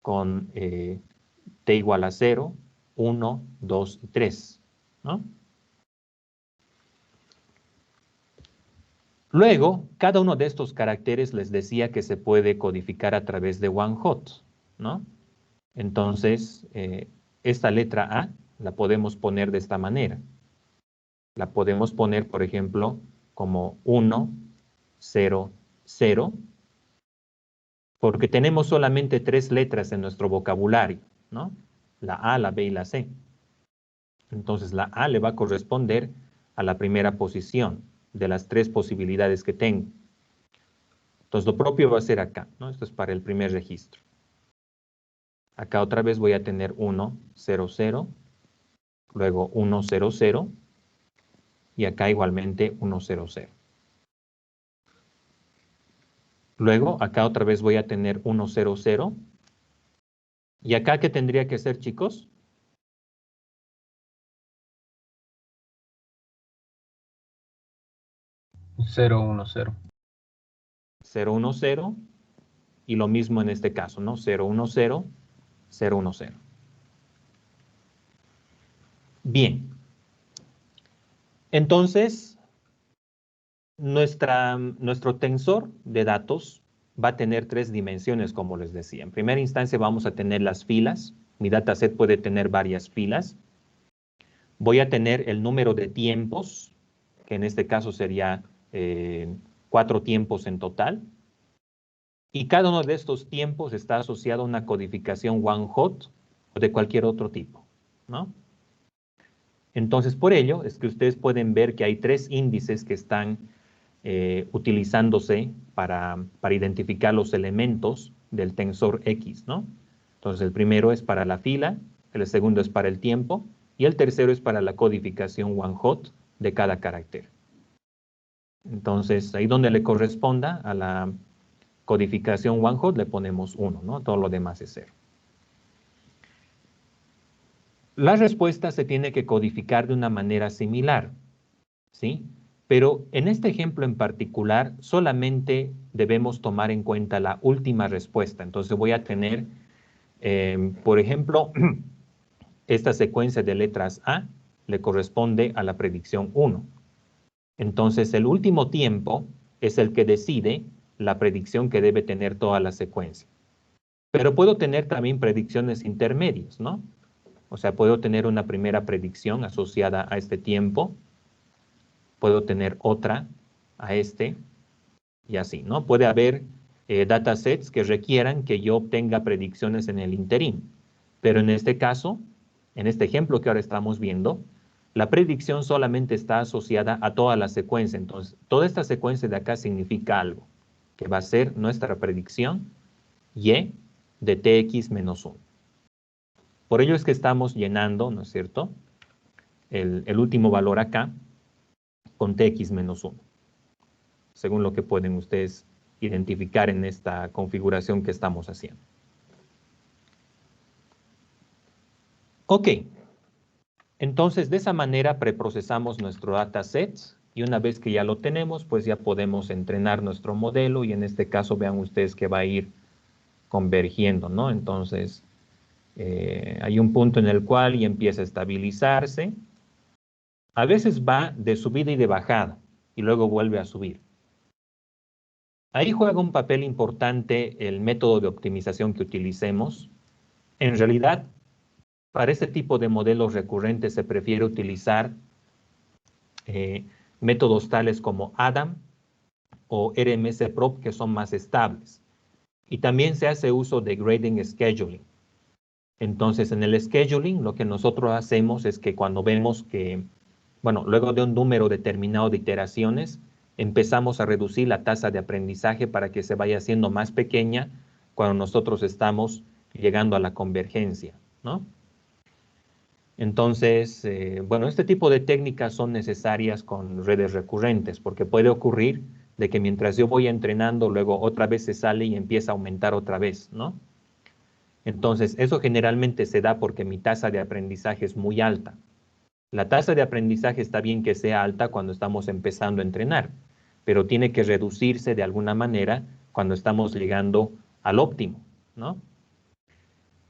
con t igual a 0, 1, 2 y 3, ¿no? Luego, cada uno de estos caracteres les decía que se puede codificar a través de one hot, ¿no? Entonces, esta letra A la podemos poner de esta manera. La podemos poner, por ejemplo, como 1, 0, 0, porque tenemos solamente 3 letras en nuestro vocabulario, ¿no? La A, la B y la C. Entonces, la A le va a corresponder a la primera posición de las 3 posibilidades que tengo. Entonces, lo propio va a ser acá, ¿no? Esto es para el primer registro. Acá otra vez voy a tener 1, 0, 0, luego 1, 0, 0, y acá igualmente 1, 0, 0. Luego, acá otra vez voy a tener 1, 0, 0. ¿Y acá qué tendría que ser, chicos? 0, 1, 0. 0, 1, 0. Y lo mismo en este caso, ¿no? 0, 1, 0, 0, 1, 0. Bien. Entonces, nuestro tensor de datos va a tener 3 dimensiones, como les decía. En primera instancia vamos a tener las filas. Mi dataset puede tener varias filas. Voy a tener el número de tiempos, que en este caso sería 4 tiempos en total. Y cada uno de estos tiempos está asociado a una codificación one hot o de cualquier otro tipo, ¿no? Entonces, por ello es que ustedes pueden ver que hay 3 índices que están utilizándose para identificar los elementos del tensor X, ¿no? Entonces, el primero es para la fila, el segundo es para el tiempo y el tercero es para la codificación one hot de cada carácter. Entonces, ahí donde le corresponda a la codificación one hot le ponemos 1, ¿no? Todo lo demás es 0. La respuesta se tiene que codificar de una manera similar, ¿sí? Pero en este ejemplo en particular, solamente debemos tomar en cuenta la última respuesta. Entonces voy a tener, por ejemplo, esta secuencia de letras A le corresponde a la predicción 1. Entonces el último tiempo es el que decide la predicción que debe tener toda la secuencia. Pero puedo tener también predicciones intermedias, ¿no? O sea, puedo tener una primera predicción asociada a este tiempo, puedo tener otra a este y así, ¿no? Puede haber datasets que requieran que yo obtenga predicciones en el interín, pero en este caso, en este ejemplo que ahora estamos viendo, la predicción solamente está asociada a toda la secuencia. Entonces, toda esta secuencia de acá significa algo, que va a ser nuestra predicción y de tx menos 1. Por ello es que estamos llenando, ¿no es cierto?, el último valor acá, con tx menos 1, según lo que pueden ustedes identificar en esta configuración que estamos haciendo. Ok, entonces de esa manera preprocesamos nuestro dataset y una vez que ya lo tenemos, pues ya podemos entrenar nuestro modelo y en este caso vean ustedes que va a ir convergiendo, ¿no? Entonces hay un punto en el cual ya empieza a estabilizarse. A veces va de subida y de bajada y luego vuelve a subir. Ahí juega un papel importante el método de optimización que utilicemos. En realidad, para este tipo de modelos recurrentes se prefiere utilizar métodos tales como ADAM o RMS-Prop que son más estables. Y también se hace uso de grading scheduling. Entonces, en el scheduling lo que nosotros hacemos es que cuando vemos que, bueno, luego de un número determinado de iteraciones, empezamos a reducir la tasa de aprendizaje para que se vaya haciendo más pequeña cuando nosotros estamos llegando a la convergencia, ¿no? Entonces, bueno, este tipo de técnicas son necesarias con redes recurrentes porque puede ocurrir de que mientras yo voy entrenando, luego otra vez se sale y empieza a aumentar otra vez, ¿no? Entonces, eso generalmente se da porque mi tasa de aprendizaje es muy alta. La tasa de aprendizaje está bien que sea alta cuando estamos empezando a entrenar, pero tiene que reducirse de alguna manera cuando estamos llegando al óptimo, ¿no?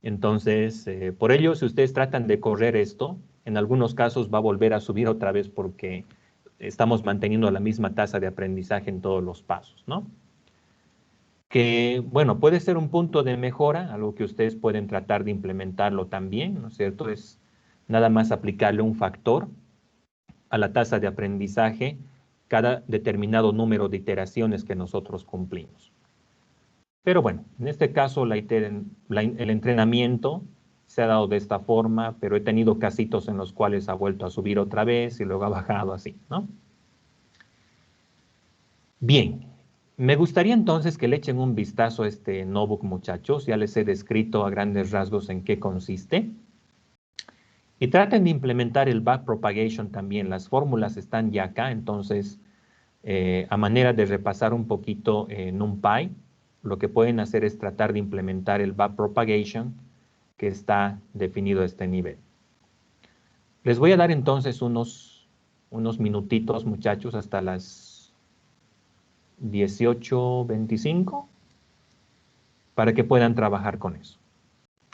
Entonces, por ello, si ustedes tratan de correr esto, en algunos casos va a volver a subir otra vez porque estamos manteniendo la misma tasa de aprendizaje en todos los pasos, ¿no? Que, bueno, puede ser un punto de mejora, algo que ustedes pueden tratar de implementarlo también, ¿no es cierto? Es nada más aplicarle un factor a la tasa de aprendizaje cada determinado número de iteraciones que nosotros cumplimos. Pero bueno, en este caso el entrenamiento se ha dado de esta forma, pero he tenido casitos en los cuales ha vuelto a subir otra vez y luego ha bajado así, ¿no? Bien, me gustaría entonces que le echen un vistazo a este notebook, muchachos. Ya les he descrito a grandes rasgos en qué consiste. Y traten de implementar el backpropagation también. Las fórmulas están ya acá, entonces, a manera de repasar un poquito NumPy, lo que pueden hacer es tratar de implementar el backpropagation que está definido a este nivel. Les voy a dar entonces unos minutitos, muchachos, hasta las 18:25 para que puedan trabajar con eso.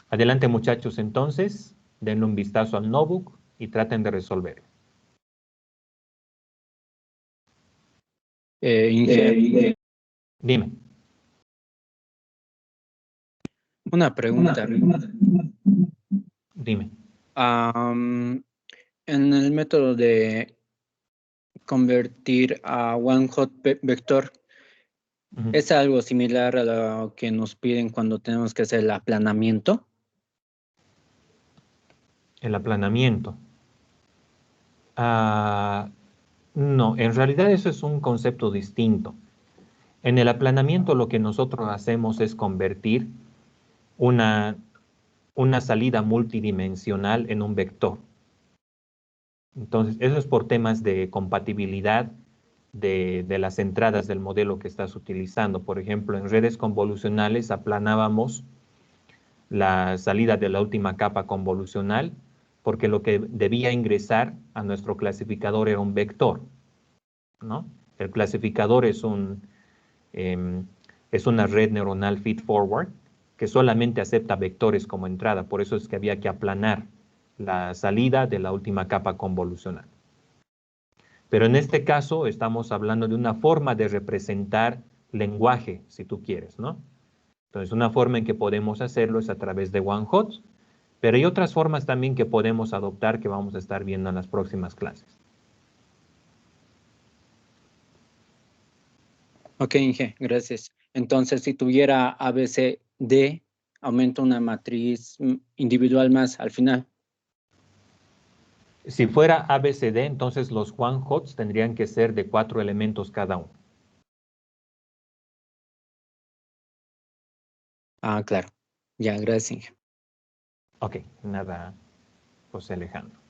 Adelante, muchachos, entonces, denle un vistazo al notebook y traten de resolverlo. Inge, Dime. una pregunta. Dime. En el método de convertir a one hot vector, Ujú. ¿es algo similar a lo que nos piden cuando tenemos que hacer el aplanamiento? El aplanamiento. No, en realidad eso es un concepto distinto. En el aplanamiento lo que nosotros hacemos es convertir una salida multidimensional en un vector. Entonces, eso es por temas de compatibilidad de las entradas del modelo que estás utilizando. Por ejemplo, en redes convolucionales aplanábamos la salida de la última capa convolucional porque lo que debía ingresar a nuestro clasificador era un vector, ¿no? El clasificador es una red neuronal feed-forward que solamente acepta vectores como entrada, por eso es que había que aplanar la salida de la última capa convolucional. Pero en este caso estamos hablando de una forma de representar lenguaje, si tú quieres, ¿no? Entonces, una forma en que podemos hacerlo es a través de one-hot, pero hay otras formas también que podemos adoptar que vamos a estar viendo en las próximas clases. Ok, Inge, gracias. Entonces, si tuviera ABCD, aumento una matriz individual más al final. Si fuera ABCD, entonces los one-hots tendrían que ser de 4 elementos cada uno. Ah, claro. Ya, gracias, Inge. Ok, nada, José Alejandro.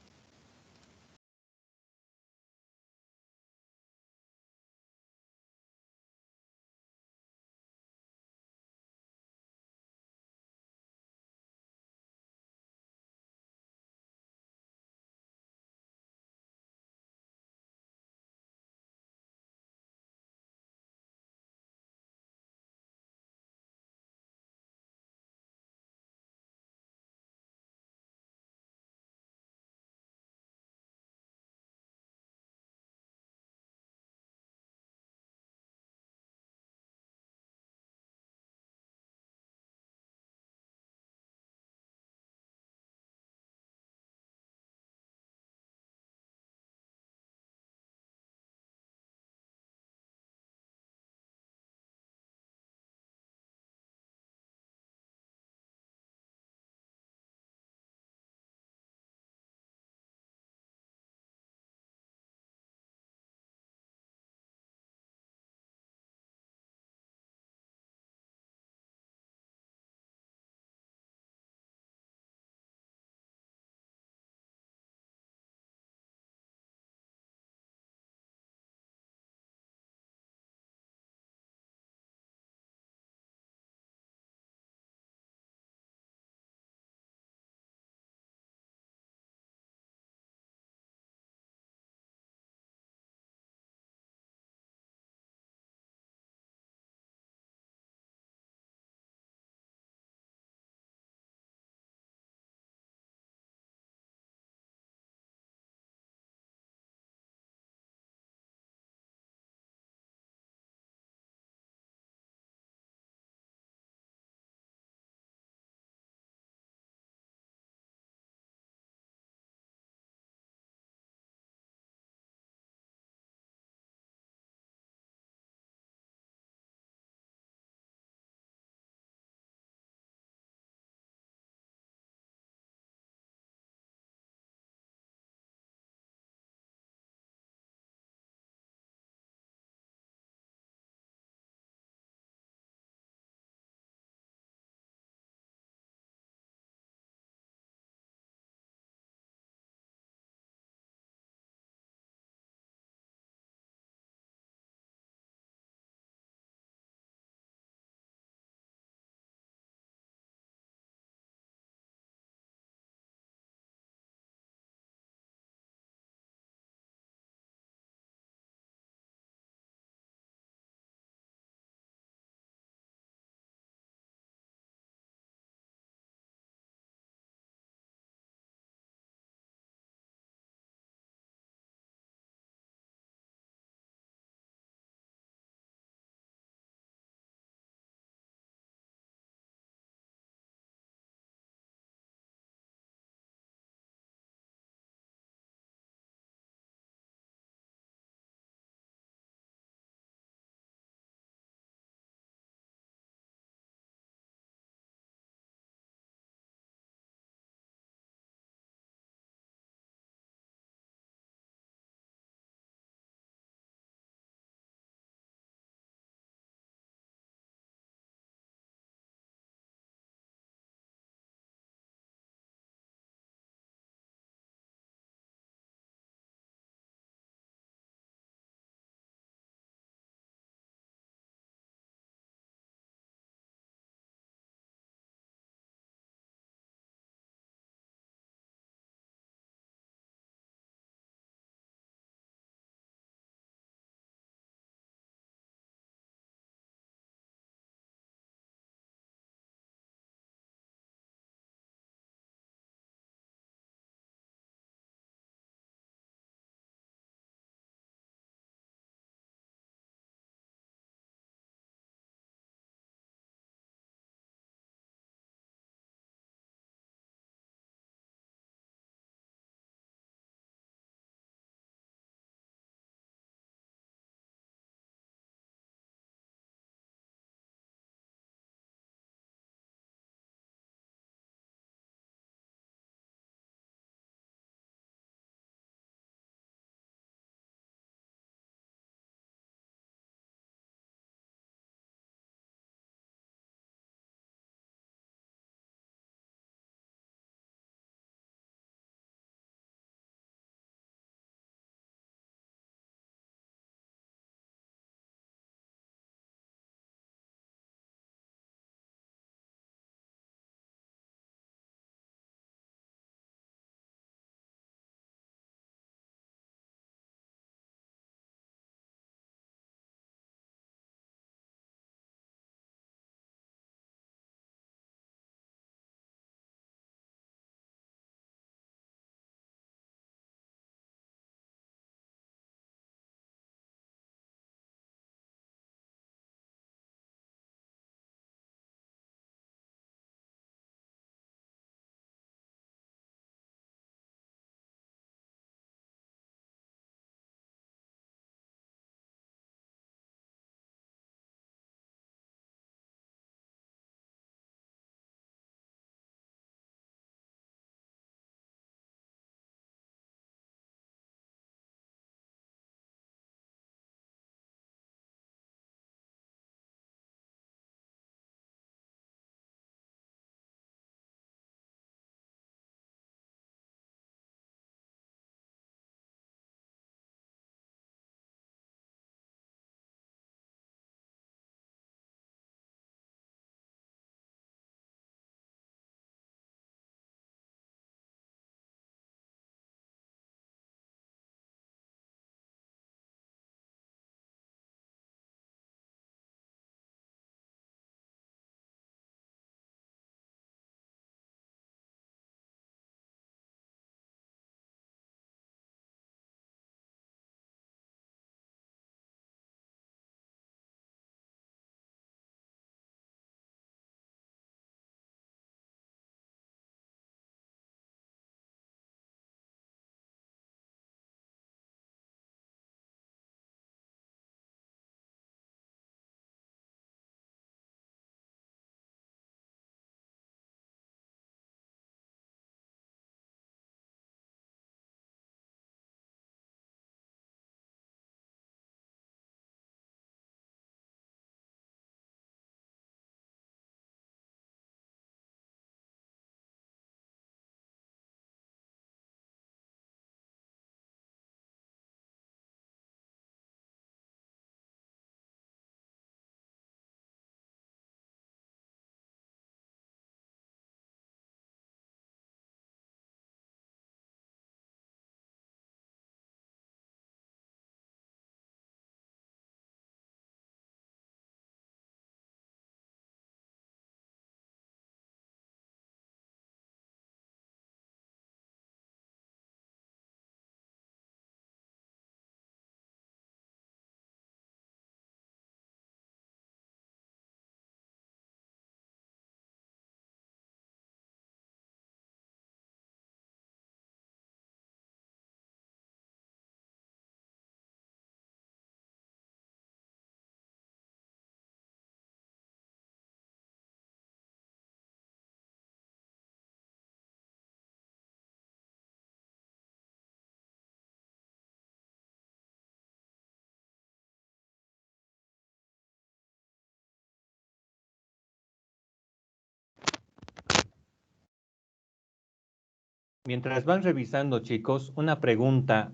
Mientras van revisando, chicos, una pregunta.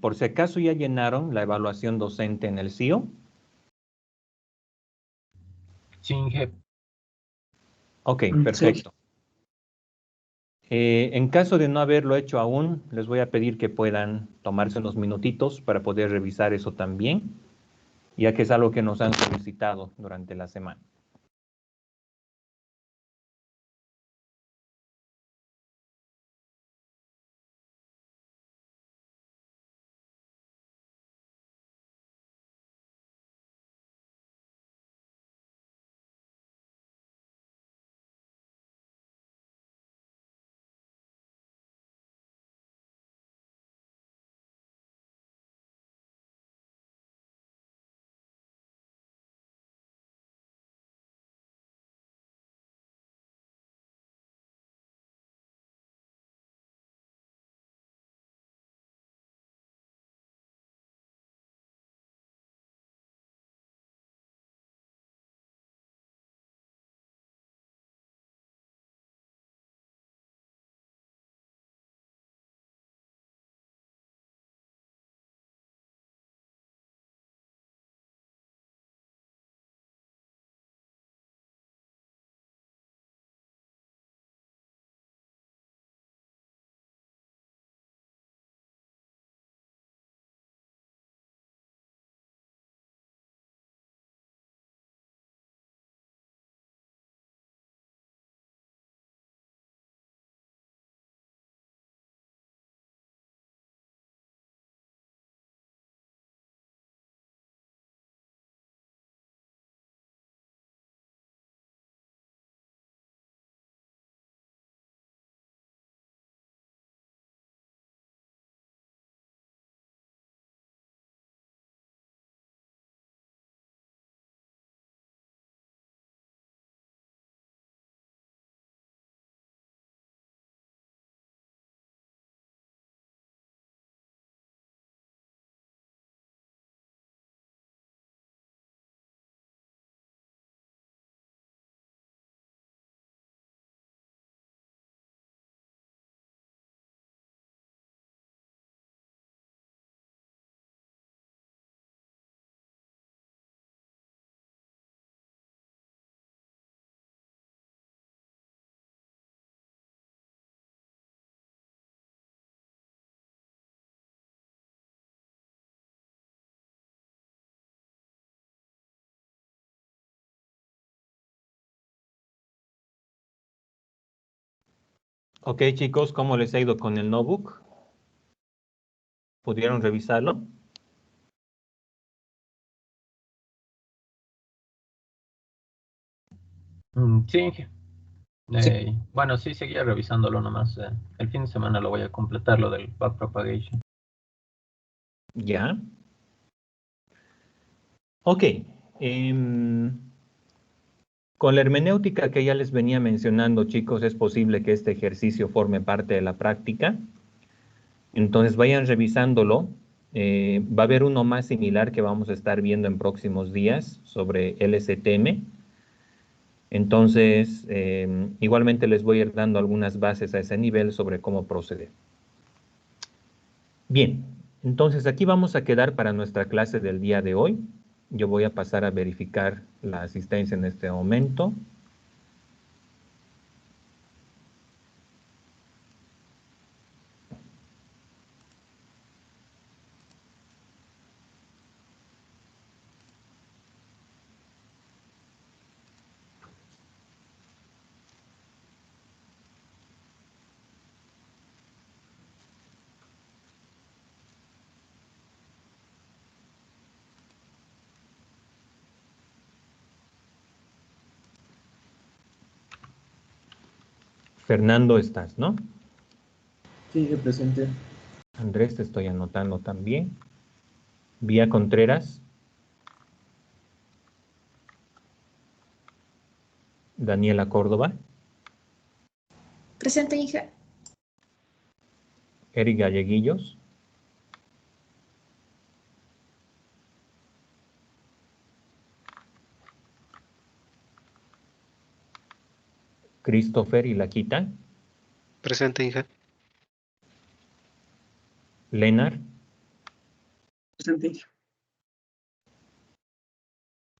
Por si acaso ya llenaron la evaluación docente en el CIO. Sí, Inge. Ok, Sí. perfecto. En caso de no haberlo hecho aún, les voy a pedir que puedan tomarse unos minutitos para poder revisar eso también, ya que es algo que nos han solicitado durante la semana. Ok, chicos, ¿cómo les ha ido con el notebook? ¿Pudieron revisarlo? Sí, Inge. Sí. Bueno, sí, seguía revisándolo nomás. El fin de semana lo voy a completar, lo del backpropagation. Ya. Ok. Con la hermenéutica que ya les venía mencionando, chicos, es posible que este ejercicio forme parte de la práctica. Entonces vayan revisándolo. Va a haber uno más similar que vamos a estar viendo en próximos días sobre LSTM. Entonces, igualmente les voy a ir dando algunas bases a ese nivel sobre cómo proceder. Bien, entonces aquí vamos a quedar para nuestra clase del día de hoy. Yo voy a pasar a verificar la asistencia en este momento. Fernando, estás, ¿no? Sí, que presente. Andrés, te estoy anotando también. Vía Contreras. Daniela Córdoba. Presente, Inge. Eric Galleguillos. Christopher y Laquita. Presente, Inge. Lenar, Presente.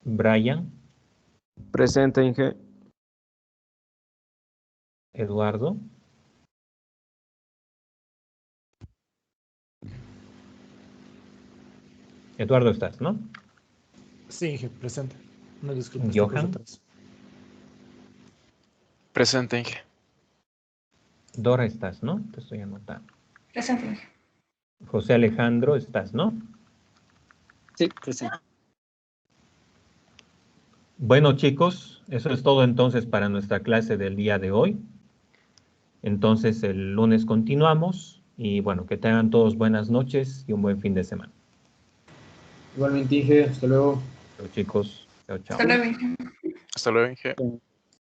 Brian, Presente, Inge. Eduardo, Eduardo estás, ¿no? Sí, Inge, presente. No disculpe, Johan. Presente, Inge. Dora estás, ¿no? Te estoy anotando. Presente, Inge. José Alejandro estás, ¿no? Sí, presente. Bueno, chicos, eso es todo entonces para nuestra clase del día de hoy. Entonces, el lunes continuamos y bueno, que tengan todos buenas noches y un buen fin de semana. Igualmente, Inge, hasta luego. Chao, chicos. Chao, chao. Hasta luego, Inge. Hasta luego, Inge. Sí.